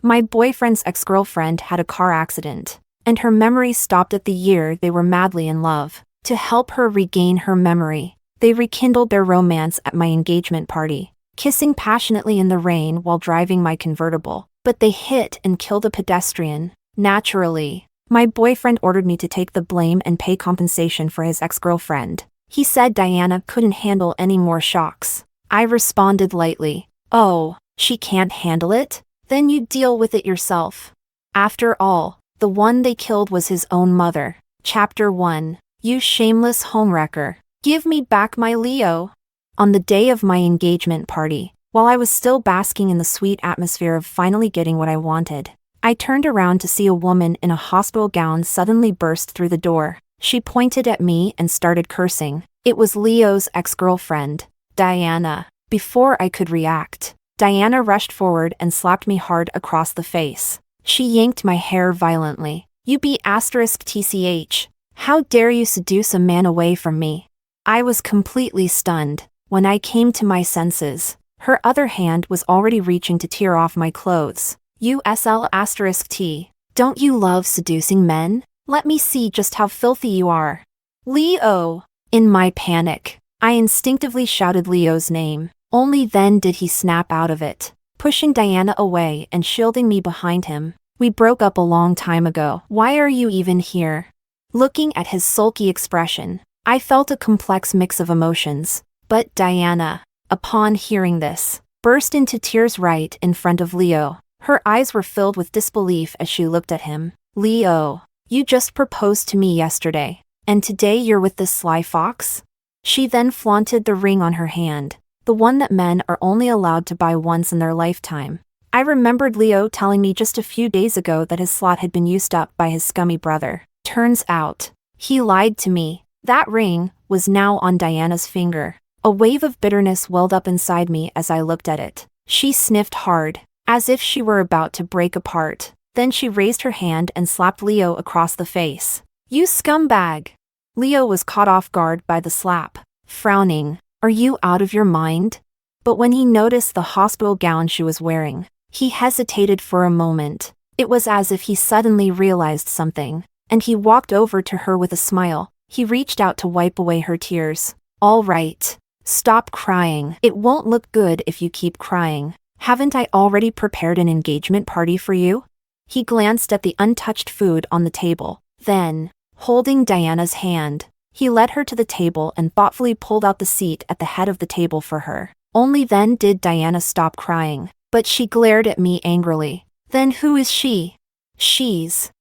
My boyfriend's ex-girlfriend had a car accident, and her memory stopped at the year they were madly in love. To help her regain her memory, they rekindled their romance at my engagement party, kissing passionately in the rain while driving my convertible. But they hit and killed a pedestrian. Naturally, my boyfriend ordered me to take the blame and pay compensation for his ex-girlfriend. He said Diana couldn't handle any more shocks. I responded lightly, "Oh, she can't handle it? Then you deal with it yourself." After all, the one they killed was his own mother. Chapter 1. You shameless homewrecker. Give me back my Leo. On the day of my engagement party, while I was still basking in the sweet atmosphere of finally getting what I wanted, I turned around to see a woman in a hospital gown suddenly burst through the door. She pointed at me and started cursing. It was Leo's ex-girlfriend, Diana. Before I could react, Diana rushed forward and slapped me hard across the face. She yanked my hair violently. "You be *TCH. How dare you seduce a man away from me?" I was completely stunned. When I came to my senses, her other hand was already reaching to tear off my clothes. USL*T. Don't you love seducing men? Let me see just how filthy you are. Leo! In my panic, I instinctively shouted Leo's name. Only then did he snap out of it, pushing Diana away and shielding me behind him. "We broke up a long time ago. Why are you even here?" Looking at his sulky expression, I felt a complex mix of emotions. But Diana, upon hearing this, burst into tears right in front of Leo. Her eyes were filled with disbelief as she looked at him. "Leo, you just proposed to me yesterday, and today you're with this sly fox?" She then flaunted the ring on her hand, the one that men are only allowed to buy once in their lifetime. I remembered Leo telling me just a few days ago that his slot had been used up by his scummy brother. Turns out, he lied to me. That ring was now on Diana's finger. A wave of bitterness welled up inside me as I looked at it. She sniffed hard, as if she were about to break apart. Then she raised her hand and slapped Leo across the face. "You scumbag!" Leo was caught off guard by the slap, frowning. "Are you out of your mind?" But when he noticed the hospital gown she was wearing, he hesitated for a moment. It was as if he suddenly realized something, and he walked over to her with a smile. He reached out to wipe away her tears. "All right. Stop crying. It won't look good if you keep crying. Haven't I already prepared an engagement party for you?" He glanced at the untouched food on the table. Then, holding Diana's hand, he led her to the table and thoughtfully pulled out the seat at the head of the table for her. Only then did Diana stop crying, but she glared at me angrily. "Then who is she?" "She's..."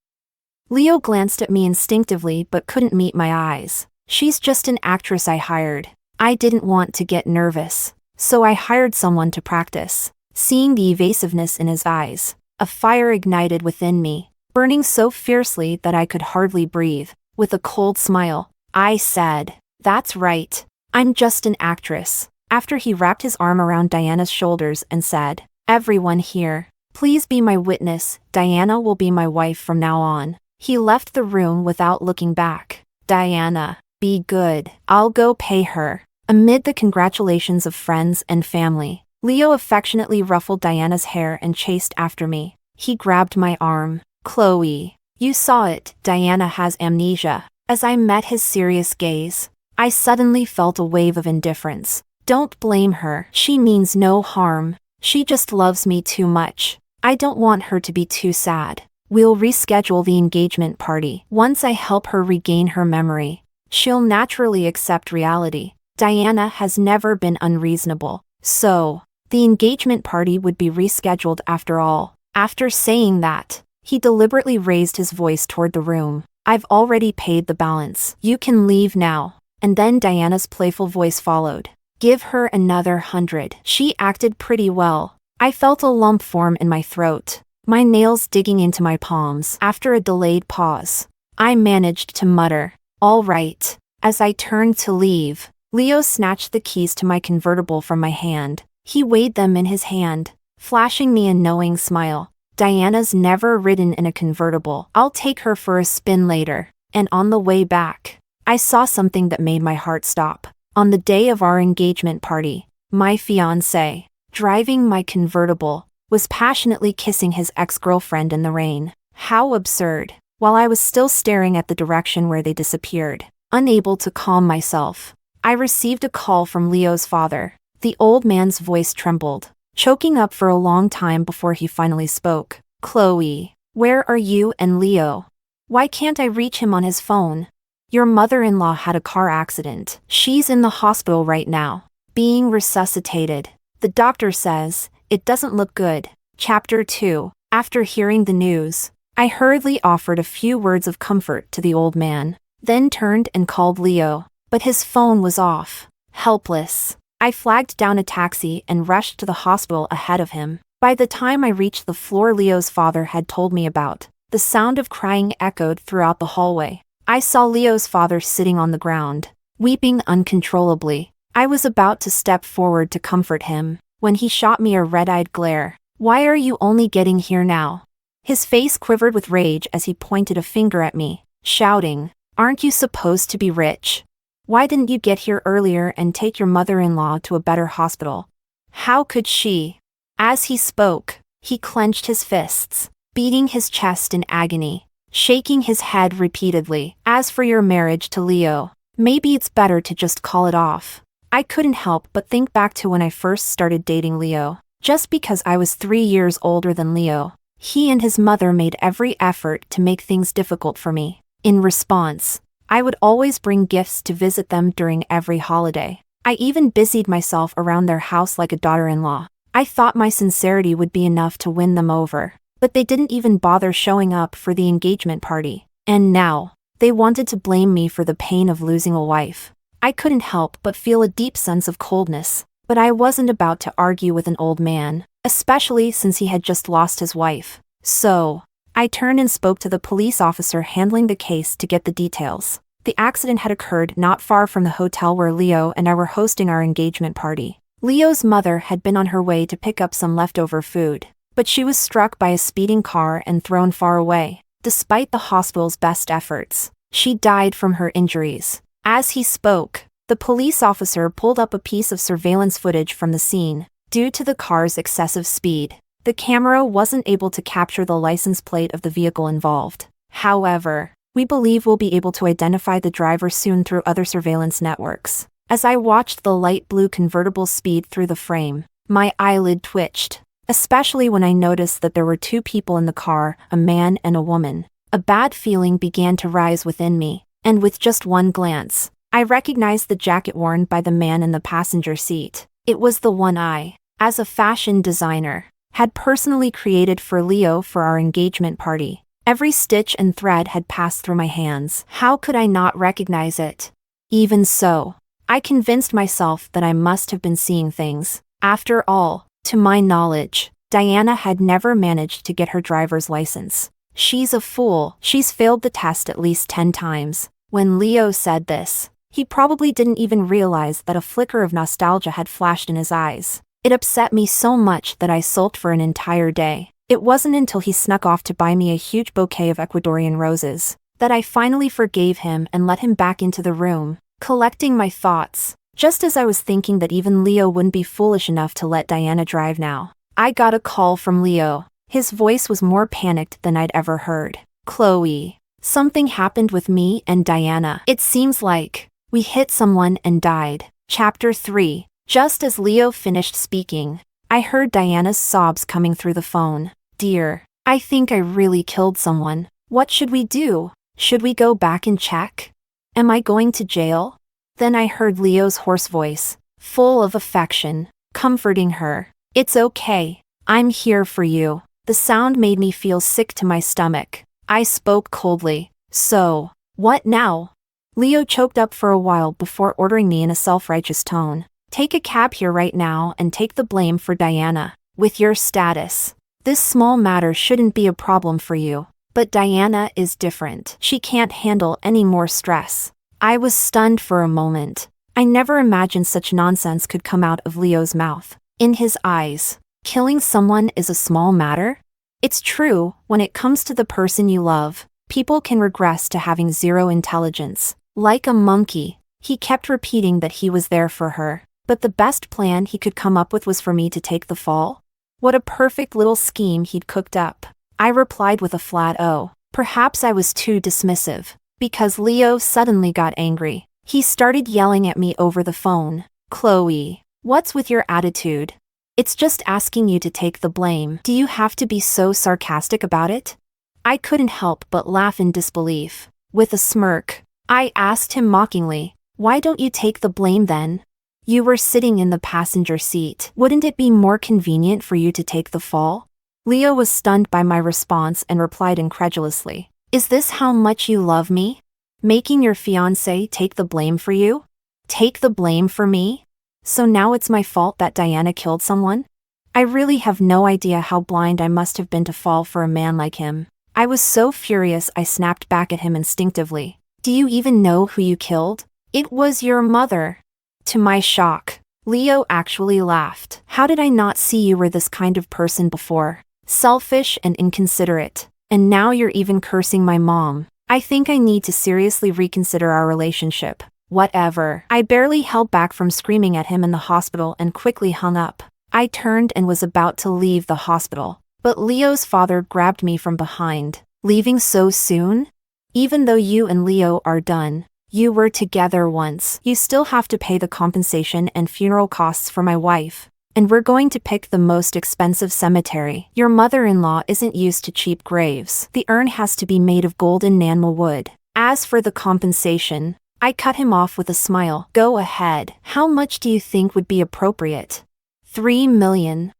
Leo glanced at me instinctively but couldn't meet my eyes. "She's just an actress I hired. I didn't want to get nervous, so I hired someone to practice." Seeing the evasiveness in his eyes, a fire ignited within me, burning so fiercely that I could hardly breathe. With a cold smile, I said, "That's right. I'm just an actress." After he wrapped his arm around Diana's shoulders and said, "Everyone here, please be my witness. Diana will be my wife from now on." He left the room without looking back. "Diana, be good. I'll go pay her." Amid the congratulations of friends and family, Leo affectionately ruffled Diana's hair and chased after me. He grabbed my arm. "Chloe, you saw it. Diana has amnesia." As I met his serious gaze, I suddenly felt a wave of indifference. "Don't blame her. She means no harm. She just loves me too much. I don't want her to be too sad. We'll reschedule the engagement party. Once I help her regain her memory, she'll naturally accept reality." Diana has never been unreasonable. So, the engagement party would be rescheduled after all. After saying that, he deliberately raised his voice toward the room. I've already paid the balance. You can leave now. And then Diana's playful voice followed. Give her another 100. She acted pretty well. I felt a lump form in my throat, my nails digging into my palms. After a delayed pause, I managed to mutter, all right. As I turned to leave, Leo snatched the keys to my convertible from my hand. He weighed them in his hand, flashing me a knowing smile. Diana's never ridden in a convertible. I'll take her for a spin later. And on the way back, I saw something that made my heart stop. On the day of our engagement party, my fiancé, driving my convertible, was passionately kissing his ex-girlfriend in the rain. How absurd. While I was still staring at the direction where they disappeared, unable to calm myself, I received a call from Leo's father. The old man's voice trembled, choking up for a long time before he finally spoke. Chloe, where are you and Leo? Why can't I reach him on his phone? Your mother-in-law had a car accident. She's in the hospital right now, being resuscitated. The doctor says, it doesn't look good. Chapter 2. After hearing the news, I hurriedly offered a few words of comfort to the old man, then turned and called Leo, but his phone was off. Helpless, I flagged down a taxi and rushed to the hospital ahead of him. By the time I reached the floor Leo's father had told me about, the sound of crying echoed throughout the hallway. I saw Leo's father sitting on the ground, weeping uncontrollably. I was about to step forward to comfort him, when he shot me a red-eyed glare. Why are you only getting here now? His face quivered with rage as he pointed a finger at me, shouting, aren't you supposed to be rich? Why didn't you get here earlier and take your mother-in-law to a better hospital? How could she? As he spoke, he clenched his fists, beating his chest in agony, shaking his head repeatedly. As for your marriage to Leo, maybe it's better to just call it off. I couldn't help but think back to when I first started dating Leo. Just because I was 3 years older than Leo, he and his mother made every effort to make things difficult for me. In response, I would always bring gifts to visit them during every holiday. I even busied myself around their house like a daughter-in-law. I thought my sincerity would be enough to win them over, but they didn't even bother showing up for the engagement party. And now, they wanted to blame me for the pain of losing a wife. I couldn't help but feel a deep sense of coldness, but I wasn't about to argue with an old man, especially since he had just lost his wife. So, I turned and spoke to the police officer handling the case to get the details. The accident had occurred not far from the hotel where Leo and I were hosting our engagement party. Leo's mother had been on her way to pick up some leftover food, but she was struck by a speeding car and thrown far away. Despite the hospital's best efforts, she died from her injuries. As he spoke, the police officer pulled up a piece of surveillance footage from the scene. Due to the car's excessive speed, the camera wasn't able to capture the license plate of the vehicle involved. However, we believe we'll be able to identify the driver soon through other surveillance networks. As I watched the light blue convertible speed through the frame, my eyelid twitched, especially when I noticed that there were 2 people in the car, a man and a woman. A bad feeling began to rise within me, and with just one glance, I recognized the jacket worn by the man in the passenger seat. It was the one I, as a fashion designer, had personally created for Leo for our engagement party. Every stitch and thread had passed through my hands. How could I not recognize it? Even so, I convinced myself that I must have been seeing things. After all, to my knowledge, Diana had never managed to get her driver's license. She's a fool. She's failed the test at least 10 times. When Leo said this, he probably didn't even realize that a flicker of nostalgia had flashed in his eyes. It upset me so much that I sulked for an entire day. It wasn't until he snuck off to buy me a huge bouquet of Ecuadorian roses that I finally forgave him and let him back into the room, collecting my thoughts. Just as I was thinking that even Leo wouldn't be foolish enough to let Diana drive now, I got a call from Leo. His voice was more panicked than I'd ever heard. Chloe, something happened with me and Diana. It seems like we hit someone and died. Chapter 3. Just as Leo finished speaking, I heard Diana's sobs coming through the phone. Dear, I think I really killed someone. What should we do? Should we go back and check? Am I going to jail? Then I heard Leo's hoarse voice, full of affection, comforting her. "It's okay. I'm here for you." The sound made me feel sick to my stomach. I spoke coldly. "So, what now?" Leo choked up for a while before ordering me in a self-righteous tone. "Take a cab here right now and take the blame for Diana. With your status, this small matter shouldn't be a problem for you. But Diana is different. She can't handle any more stress." I was stunned for a moment. I never imagined such nonsense could come out of Leo's mouth. In his eyes, killing someone is a small matter? It's true, when it comes to the person you love, people can regress to having zero intelligence. Like a monkey, he kept repeating that he was there for her. But the best plan he could come up with was for me to take the fall? What a perfect little scheme he'd cooked up. I replied with a flat "oh." Perhaps I was too dismissive. Because Leo suddenly got angry. He started yelling at me over the phone. "Chloe, what's with your attitude? It's just asking you to take the blame. Do you have to be so sarcastic about it?" I couldn't help but laugh in disbelief. With a smirk, I asked him mockingly, "Why don't you take the blame then? You were sitting in the passenger seat. Wouldn't it be more convenient for you to take the fall?" Leo was stunned by my response and replied incredulously, "Is this how much you love me? Making your fiancé take the blame for you? Take the blame for me? So now it's my fault that Diana killed someone?" I really have no idea how blind I must have been to fall for a man like him. I was so furious I snapped back at him instinctively. "Do you even know who you killed? It was your mother." To my shock, Leo actually laughed. "How did I not see you were this kind of person before? Selfish and inconsiderate. And now you're even cursing my mom. I think I need to seriously reconsider our relationship." Whatever. I barely held back from screaming at him in the hospital and quickly hung up. I turned and was about to leave the hospital. But Leo's father grabbed me from behind. "Leaving so soon? Even though you and Leo are done, you were together once. You still have to pay the compensation and funeral costs for my wife. And we're going to pick the most expensive cemetery. Your mother-in-law isn't used to cheap graves. The urn has to be made of golden enamel wood. As for the compensation," I cut him off with a smile. "Go ahead. How much do you think would be appropriate? 3 million?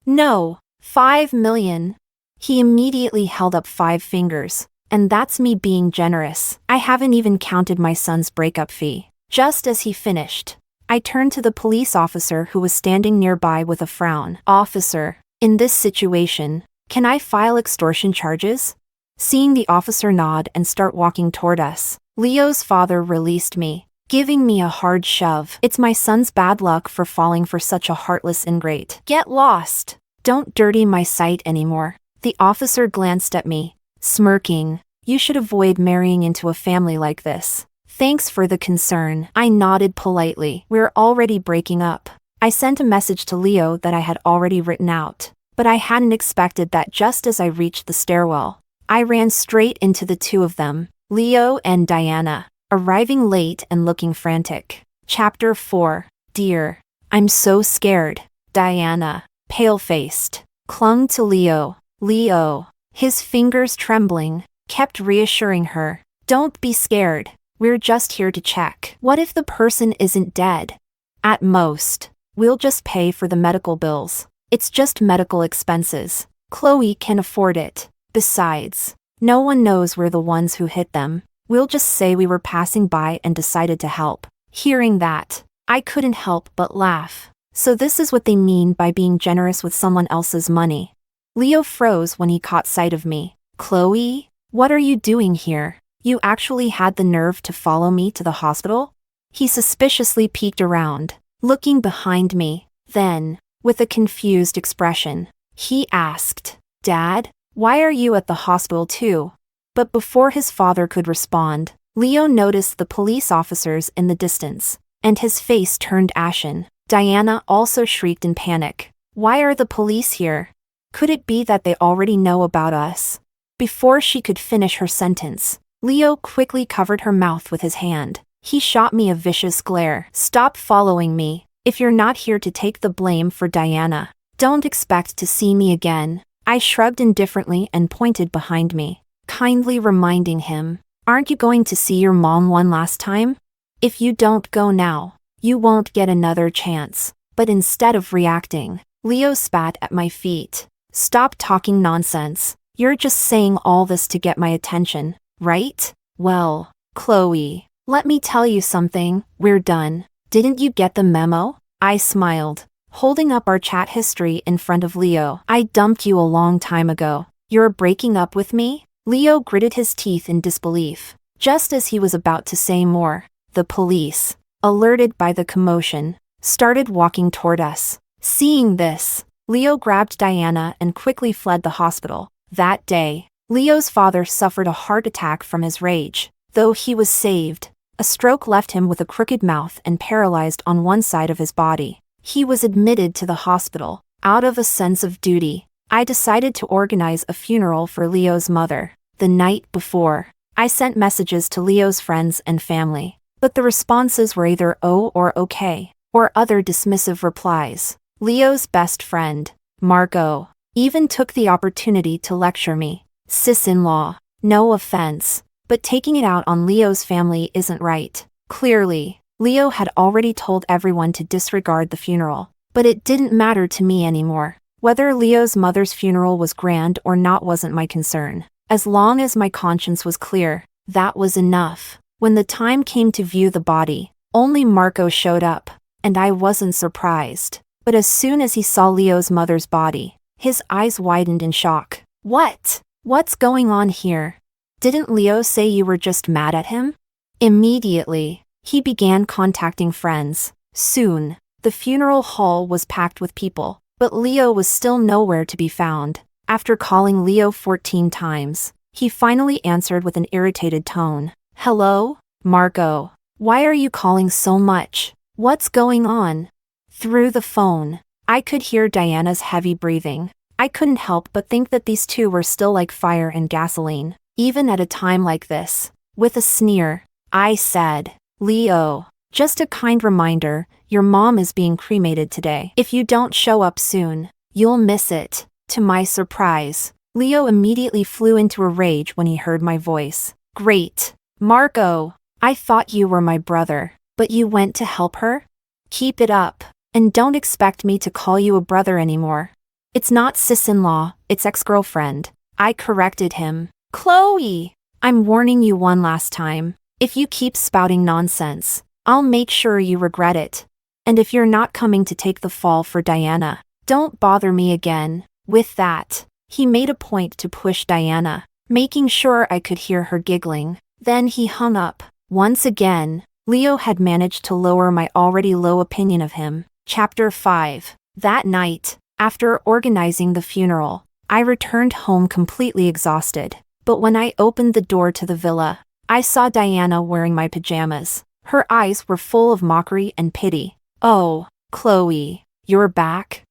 No, 5 million. He immediately held up 5 fingers. "And that's me being generous. I haven't even counted my son's breakup fee." Just as he finished, I turned to the police officer who was standing nearby with a frown. "Officer, in this situation, can I file extortion charges?" Seeing the officer nod and start walking toward us, Leo's father released me, giving me a hard shove. "It's my son's bad luck for falling for such a heartless ingrate. Get lost. Don't dirty my sight anymore." The officer glanced at me, smirking. "You should avoid marrying into a family like this." "Thanks for the concern." I nodded politely. "We're already breaking up." I sent a message to Leo that I had already written out, but I hadn't expected that just as I reached the stairwell, I ran straight into the two of them, Leo and Diana, arriving late and looking frantic. Chapter 4. Dear, I'm so scared. Diana, pale-faced, clung to Leo. Leo, his fingers trembling, kept reassuring her. "Don't be scared. We're just here to check. What if the person isn't dead? At most, we'll just pay for the medical bills. It's just medical expenses. Chloe can afford it. Besides, no one knows we're the ones who hit them. We'll just say we were passing by and decided to help." Hearing that, I couldn't help but laugh. So this is what they mean by being generous with someone else's money. Leo froze when he caught sight of me. "Chloe, what are you doing here? You actually had the nerve to follow me to the hospital?" He suspiciously peeked around, looking behind me. Then, with a confused expression, he asked, "Dad, why are you at the hospital too?" But before his father could respond, Leo noticed the police officers in the distance, and his face turned ashen. Diana also shrieked in panic. "Why are the police here? Could it be that they already know about us?" Before she could finish her sentence, Leo quickly covered her mouth with his hand. He shot me a vicious glare. "Stop following me. If you're not here to take the blame for Diana, don't expect to see me again." I shrugged indifferently and pointed behind me, kindly reminding him, "Aren't you going to see your mom one last time?" If you don't go now, you won't get another chance. But instead of reacting, Leo spat at my feet. Stop talking nonsense. You're just saying all this to get my attention, right? Well, Chloe, let me tell you something, we're done. Didn't you get the memo? I smiled, holding up our chat history in front of Leo. I dumped you a long time ago. You're breaking up with me? Leo gritted his teeth in disbelief. Just as he was about to say more, the police, alerted by the commotion, started walking toward us. Seeing this, Leo grabbed Diana and quickly fled the hospital. That day, Leo's father suffered a heart attack from his rage. Though he was saved, a stroke left him with a crooked mouth and paralyzed on one side of his body. He was admitted to the hospital. Out of a sense of duty, I decided to organize a funeral for Leo's mother. The night before, I sent messages to Leo's friends and family, but the responses were either "oh" or "okay," or other dismissive replies. Leo's best friend, Margot, even took the opportunity to lecture me. Sis-in-law, no offense, but taking it out on Leo's family isn't right. Clearly, Leo had already told everyone to disregard the funeral, but it didn't matter to me anymore. Whether Leo's mother's funeral was grand or not wasn't my concern. As long as my conscience was clear, that was enough. When the time came to view the body, only Marco showed up, and I wasn't surprised. But as soon as he saw Leo's mother's body, his eyes widened in shock. What? What's going on here? Didn't Leo say you were just mad at him? Immediately, he began contacting friends. Soon, the funeral hall was packed with people, but Leo was still nowhere to be found. After calling Leo 14 times, he finally answered with an irritated tone. Hello, Marco. Why are you calling so much? What's going on? Through the phone, I could hear Diana's heavy breathing. I couldn't help but think that these two were still like fire and gasoline, even at a time like this. With a sneer, I said, Leo, just a kind reminder, your mom is being cremated today. If you don't show up soon, you'll miss it. To my surprise, Leo immediately flew into a rage when he heard my voice. Great. Marco, I thought you were my brother, but you went to help her? Keep it up, and don't expect me to call you a brother anymore. It's not sis-in-law, it's ex-girlfriend. I corrected him. Chloe, I'm warning you one last time. If you keep spouting nonsense, I'll make sure you regret it. And if you're not coming to take the fall for Diana, don't bother me again. With that, he made a point to push Diana, making sure I could hear her giggling. Then he hung up. Once again, Leo had managed to lower my already low opinion of him. Chapter 5. That night, after organizing the funeral, I returned home completely exhausted. But when I opened the door to the villa, I saw Diana wearing my pajamas. Her eyes were full of mockery and pity. Oh, Chloe, you're back?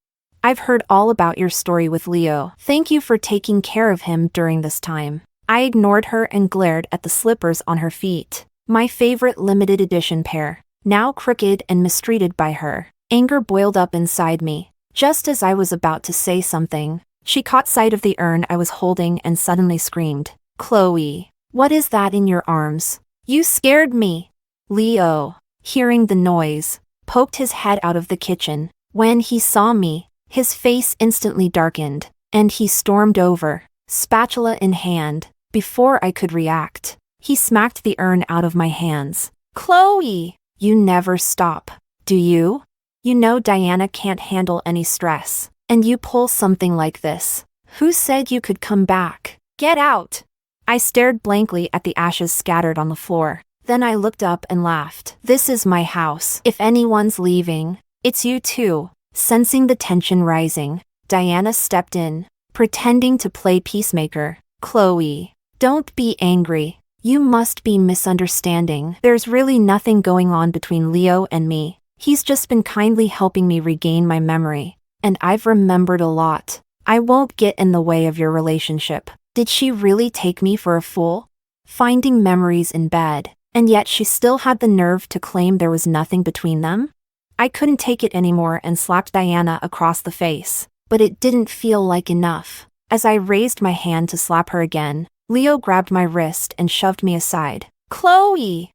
I've heard all about your story with Leo. Thank you for taking care of him during this time. I ignored her and glared at the slippers on her feet. My favorite limited edition pair, now crooked and mistreated by her. Anger boiled up inside me. Just as I was about to say something, she caught sight of the urn I was holding and suddenly screamed, Chloe, what is that in your arms? You scared me. Leo, hearing the noise, poked his head out of the kitchen. When he saw me, his face instantly darkened, and he stormed over, spatula in hand. Before I could react, he smacked the urn out of my hands. Chloe, you never stop, do you? You know Diana can't handle any stress, and you pull something like this. Who said you could come back? Get out! I stared blankly at the ashes scattered on the floor. Then I looked up and laughed. This is my house. If anyone's leaving, it's you two. Sensing the tension rising, Diana stepped in, pretending to play peacemaker. Chloe, don't be angry. You must be misunderstanding. There's really nothing going on between Leo and me. He's just been kindly helping me regain my memory, and I've remembered a lot. I won't get in the way of your relationship. Did she really take me for a fool? Finding memories in bed, and yet she still had the nerve to claim there was nothing between them? I couldn't take it anymore and slapped Diana across the face, but it didn't feel like enough. As I raised my hand to slap her again, Leo grabbed my wrist and shoved me aside. Chloe!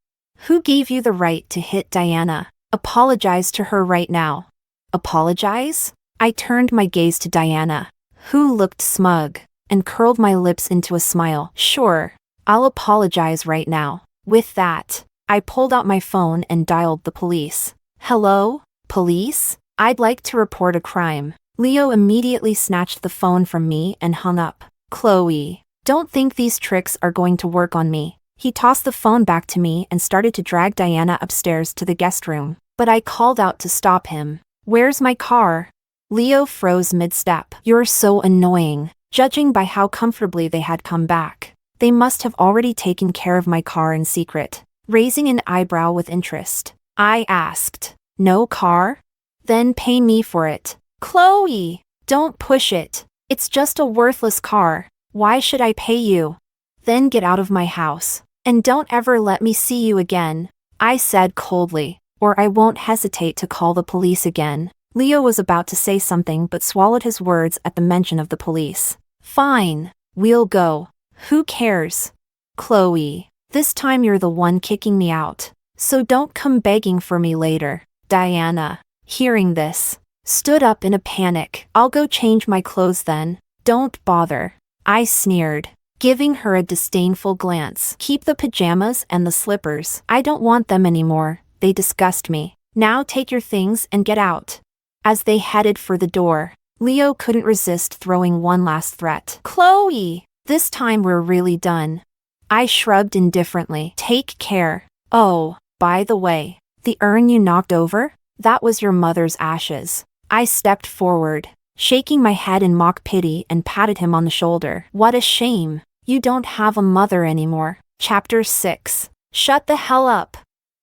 Who gave you the right to hit Diana? Apologize to her right now. Apologize? I turned my gaze to Diana, who looked smug, and curled my lips into a smile. Sure, I'll apologize right now. With that, I pulled out my phone and dialed the police. Hello, police? I'd like to report a crime. Leo immediately snatched the phone from me and hung up. Chloe, don't think these tricks are going to work on me. He tossed the phone back to me and started to drag Diana upstairs to the guest room, but I called out to stop him. Where's my car? Leo froze mid-step. You're so annoying. Judging by how comfortably they had come back, they must have already taken care of my car in secret. Raising an eyebrow with interest, I asked, no car? Then pay me for it. Chloe, don't push it. It's just a worthless car. Why should I pay you? Then get out of my house, and don't ever let me see you again, I said coldly, or I won't hesitate to call the police again. Leo was about to say something but swallowed his words at the mention of the police. Fine, we'll go. Who cares? Chloe, this time you're the one kicking me out, so don't come begging for me later. Diana, hearing this, stood up in a panic. I'll go change my clothes then. Don't bother, I sneered, giving her a disdainful glance. Keep the pajamas and the slippers. I don't want them anymore. They disgust me. Now take your things and get out. As they headed for the door, Leo couldn't resist throwing one last threat. Chloe, this time we're really done. I shrugged indifferently. Take care. Oh, by the way, the urn you knocked over? That was your mother's ashes. I stepped forward, shaking my head in mock pity and patted him on the shoulder. What a shame. You don't have a mother anymore. Chapter 6. Shut the hell up.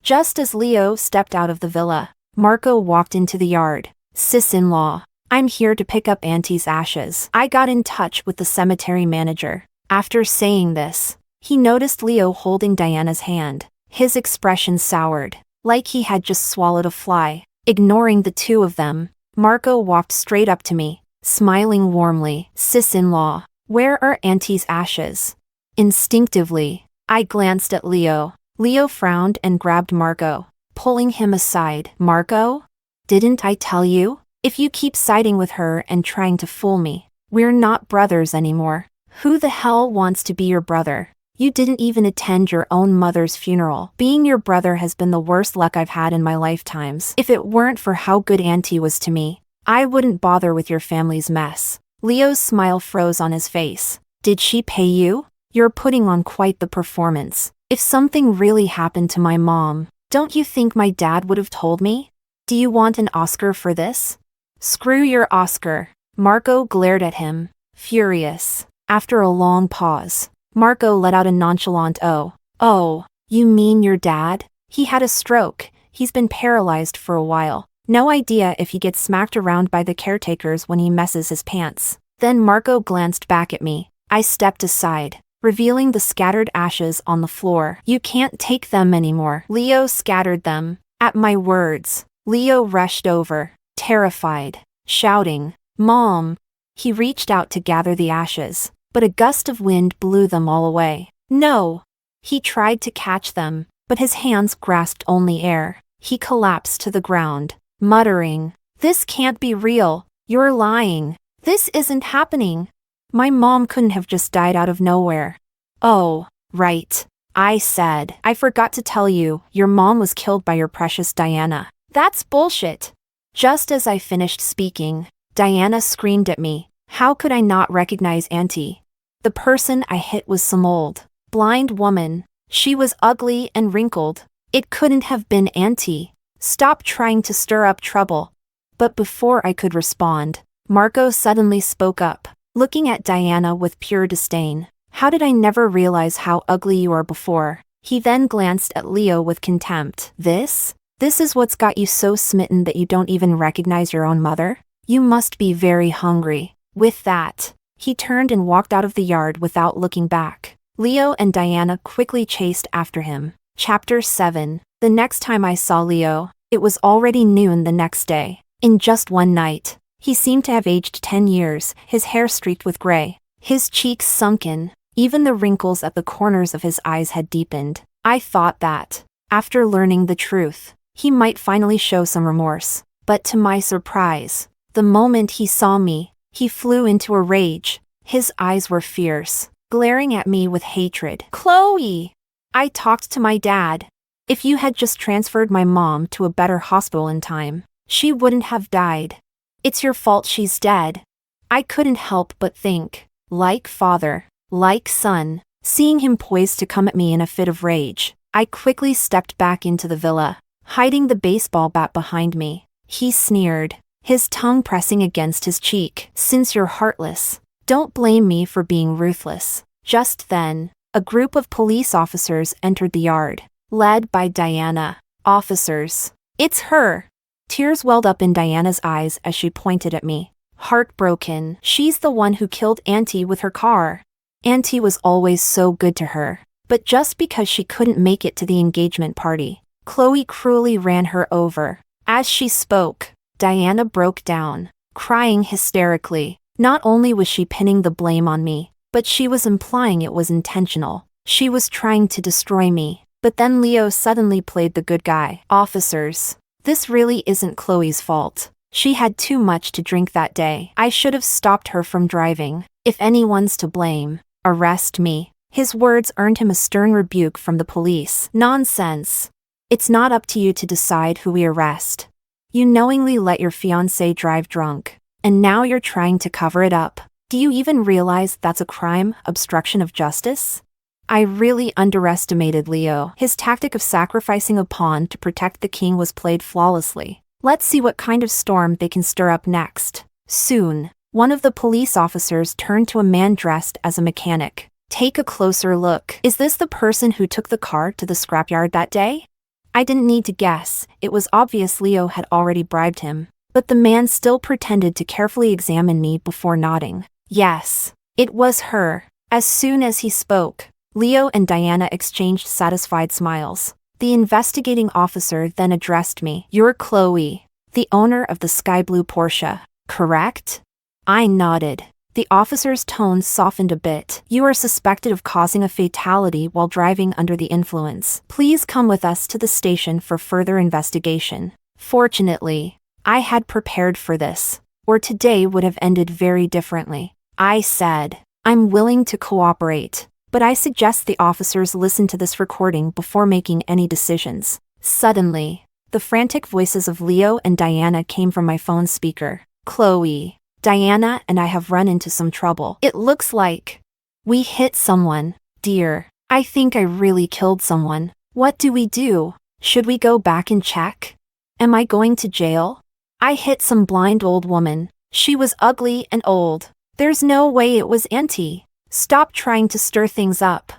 Just as Leo stepped out of the villa, Marco walked into the yard. Sis-in-law, I'm here to pick up Auntie's ashes. I got in touch with the cemetery manager. After saying this, he noticed Leo holding Diana's hand. His expression soured, like he had just swallowed a fly. Ignoring the two of them, Marco walked straight up to me, smiling warmly. Sis-in-law, where are Auntie's ashes? Instinctively, I glanced at Leo. Leo frowned and grabbed Marco, pulling him aside. Marco? Didn't I tell you? If you keep siding with her and trying to fool me, we're not brothers anymore. Who the hell wants to be your brother? You didn't even attend your own mother's funeral. Being your brother has been the worst luck I've had in my lifetimes. If it weren't for how good Auntie was to me, I wouldn't bother with your family's mess. Leo's smile froze on his face. Did she pay you? You're putting on quite the performance. If something really happened to my mom, don't you think my dad would have told me? Do you want an Oscar for this? Screw your Oscar. Marco glared at him, furious. After a long pause, Marco let out a nonchalant "Oh." Oh, you mean your dad? He had a stroke. He's been paralyzed for a while. No idea if he gets smacked around by the caretakers when he messes his pants. Then Marco glanced back at me. I stepped aside, revealing the scattered ashes on the floor. You can't take them anymore. Leo scattered them. At my words, Leo rushed over, terrified, shouting, Mom! He reached out to gather the ashes, but a gust of wind blew them all away. No! He tried to catch them, but his hands grasped only air. He collapsed to the ground, muttering, This can't be real. You're lying. This isn't happening. My mom couldn't have just died out of nowhere. Oh, right. I said. I forgot to tell you, your mom was killed by your precious Diana. That's bullshit. Just as I finished speaking, Diana screamed at me. How could I not recognize Auntie? The person I hit was some old, blind woman. She was ugly and wrinkled. It couldn't have been Auntie. Stop trying to stir up trouble. But before I could respond, Marco suddenly spoke up, looking at Diana with pure disdain. How did I never realize how ugly you are before? He then glanced at Leo with contempt. This is what's got you so smitten that you don't even recognize your own mother? You must be very hungry. With that, he turned and walked out of the yard without looking back. Leo and Diana quickly chased after him. Chapter 7. The next time I saw Leo, it was already noon the next day. In just one night, he seemed to have aged 10 years, his hair streaked with gray, his cheeks sunken, even the wrinkles at the corners of his eyes had deepened. I thought that, After learning the truth, he might finally show some remorse. But to my surprise, the moment he saw me, he flew into a rage. His eyes were fierce, glaring at me with hatred. Chloe! I talked to my dad. If you had just transferred my mom to a better hospital in time, she wouldn't have died. It's your fault she's dead. I couldn't help but think, like father, like son. Seeing him poised to come at me in a fit of rage, I quickly stepped back into the villa, hiding the baseball bat behind me. He sneered, his tongue pressing against his cheek. Since you're heartless, don't blame me for being ruthless. Just then, a group of police officers entered the yard, led by Diana. Officers, it's her! Tears welled up in Diana's eyes as she pointed at me. Heartbroken, she's the one who killed Auntie with her car. Auntie was always so good to her, but just because she couldn't make it to the engagement party, Chloe cruelly ran her over. As she spoke, Diana broke down, crying hysterically. Not only was she pinning the blame on me, but she was implying it was intentional. She was trying to destroy me. But then Leo suddenly played the good guy. Officers, this really isn't Chloe's fault. She had too much to drink that day. I should have stopped her from driving. If anyone's to blame, arrest me. His words earned him a stern rebuke from the police. Nonsense. It's not up to you to decide who we arrest. You knowingly let your fiancé drive drunk, and now you're trying to cover it up. Do you even realize that's a crime, obstruction of justice? I really underestimated Leo. His tactic of sacrificing a pawn to protect the king was played flawlessly. Let's see what kind of storm they can stir up next. Soon, one of the police officers turned to a man dressed as a mechanic. Take a closer look. Is this the person who took the car to the scrapyard that day? I didn't need to guess. It was obvious Leo had already bribed him. But the man still pretended to carefully examine me before nodding. Yes, it was her. As soon as he spoke, Leo and Diana exchanged satisfied smiles. The investigating officer then addressed me. You're Chloe, the owner of the sky blue Porsche, correct? I nodded. The officer's tone softened a bit. You are suspected of causing a fatality while driving under the influence. Please come with us to the station for further investigation. Fortunately, I had prepared for this, or today would have ended very differently. I said, I'm willing to cooperate, but I suggest the officers listen to this recording before making any decisions. Suddenly, the frantic voices of Leo and Diana came from my phone speaker. Chloe, Diana and I have run into some trouble. It looks like we hit someone. Dear, I think I really killed someone. What do we do? Should we go back and check? Am I going to jail? I hit some blind old woman. She was ugly and old. There's no way it was Auntie. Stop trying to stir things up.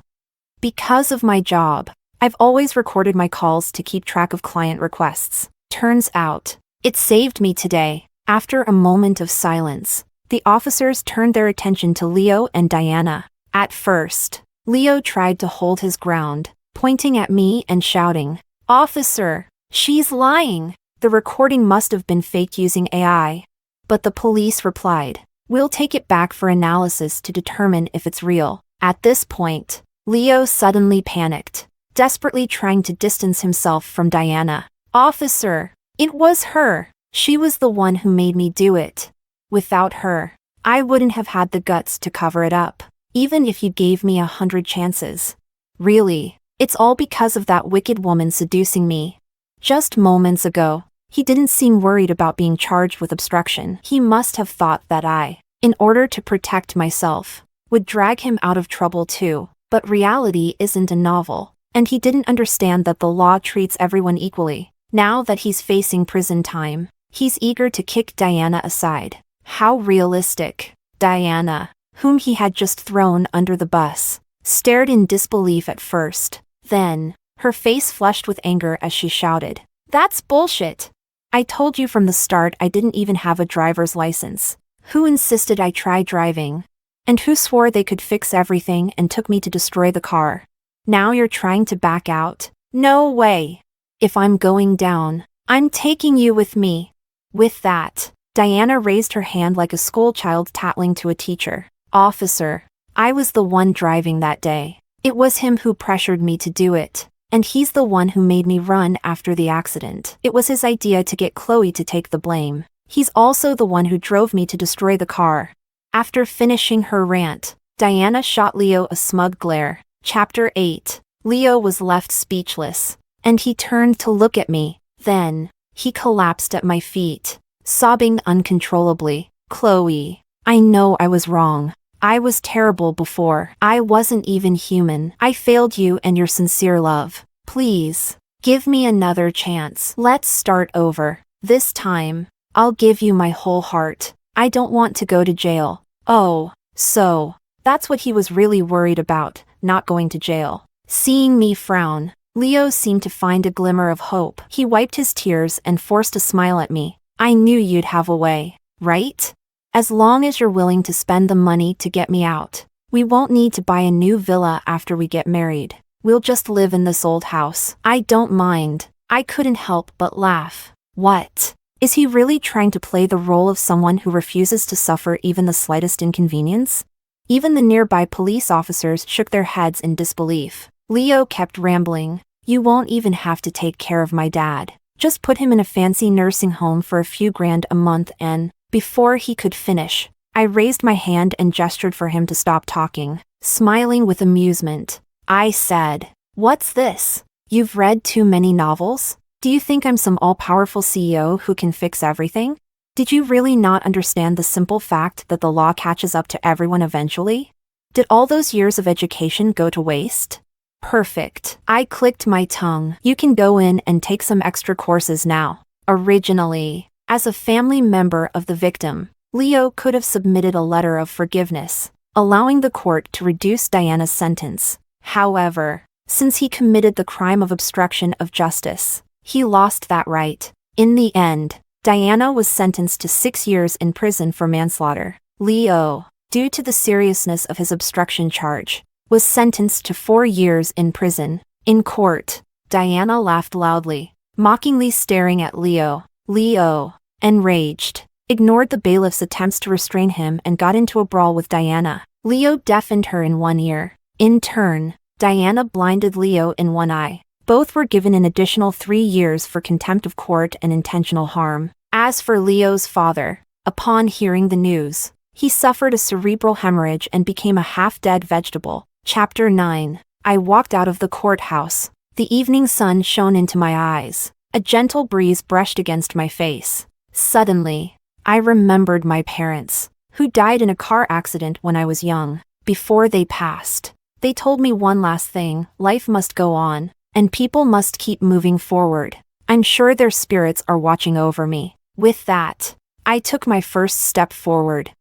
Because of my job, I've always recorded my calls to keep track of client requests. Turns out, it saved me today. After a moment of silence, the officers turned their attention to Leo and Diana. At first, Leo tried to hold his ground, pointing at me and shouting, Officer, she's lying. The recording must have been faked using AI. But the police replied, We'll take it back for analysis to determine if it's real. At this point, Leo suddenly panicked, desperately trying to distance himself from Diana. Officer, it was her. She was the one who made me do it. Without her, I wouldn't have had the guts to cover it up, even if you gave me 100 chances. Really, it's all because of that wicked woman seducing me. Just moments ago, he didn't seem worried about being charged with obstruction. He must have thought that I, in order to protect myself, would drag him out of trouble too. But reality isn't a novel, and he didn't understand that the law treats everyone equally. Now that he's facing prison time, he's eager to kick Diana aside. How realistic. Diana, whom he had just thrown under the bus, stared in disbelief at first. Then, her face flushed with anger as she shouted, That's bullshit. I told you from the start I didn't even have a driver's license. Who insisted I try driving? And who swore they could fix everything and took me to destroy the car? Now you're trying to back out? No way. If I'm going down, I'm taking you with me. With that, Diana raised her hand like a schoolchild tattling to a teacher. Officer, I was the one driving that day. It was him who pressured me to do it. And he's the one who made me run after the accident. It was his idea to get Chloe to take the blame. He's also the one who drove me to destroy the car. After finishing her rant, Diana shot Leo a smug glare. Chapter 8. Leo was left speechless, and he turned to look at me. Then, he collapsed at my feet, sobbing uncontrollably. Chloe, I know I was wrong. I was terrible before. I wasn't even human. I failed you and your sincere love. Please, give me another chance. Let's start over. This time, I'll give you my whole heart. I don't want to go to jail. Oh, so, that's what he was really worried about, not going to jail. Seeing me frown, Leo seemed to find a glimmer of hope. He wiped his tears and forced a smile at me. I knew you'd have a way, right? As long as you're willing to spend the money to get me out. We won't need to buy a new villa after we get married. We'll just live in this old house. I don't mind. I couldn't help but laugh. What? Is he really trying to play the role of someone who refuses to suffer even the slightest inconvenience? Even the nearby police officers shook their heads in disbelief. Leo kept rambling. You won't even have to take care of my dad. Just put him in a fancy nursing home for a few grand a month and... Before he could finish, I raised my hand and gestured for him to stop talking, smiling with amusement. I said, "What's this? You've read too many novels? Do you think I'm some all-powerful CEO who can fix everything? Did you really not understand the simple fact that the law catches up to everyone eventually? Did all those years of education go to waste?" Perfect. I clicked my tongue. You can go in and take some extra courses now. Originally, as a family member of the victim, Leo could have submitted a letter of forgiveness, allowing the court to reduce Diana's sentence. However, since he committed the crime of obstruction of justice, he lost that right. In the end, Diana was sentenced to 6 years in prison for manslaughter. Leo, due to the seriousness of his obstruction charge, was sentenced to 4 years in prison. In court, Diana laughed loudly, mockingly staring at Leo. Leo, enraged, ignored the bailiff's attempts to restrain him and got into a brawl with Diana. Leo deafened her in one ear. In turn, Diana blinded Leo in one eye. Both were given an additional 3 years for contempt of court and intentional harm. As for Leo's father, upon hearing the news, he suffered a cerebral hemorrhage and became a half-dead vegetable. Chapter 9. I walked out of the courthouse. The evening sun shone into my eyes. A gentle breeze brushed against my face. Suddenly, I remembered my parents, who died in a car accident when I was young. Before they passed, they told me one last thing: life must go on, and people must keep moving forward. I'm sure their spirits are watching over me. With that, I took my first step forward.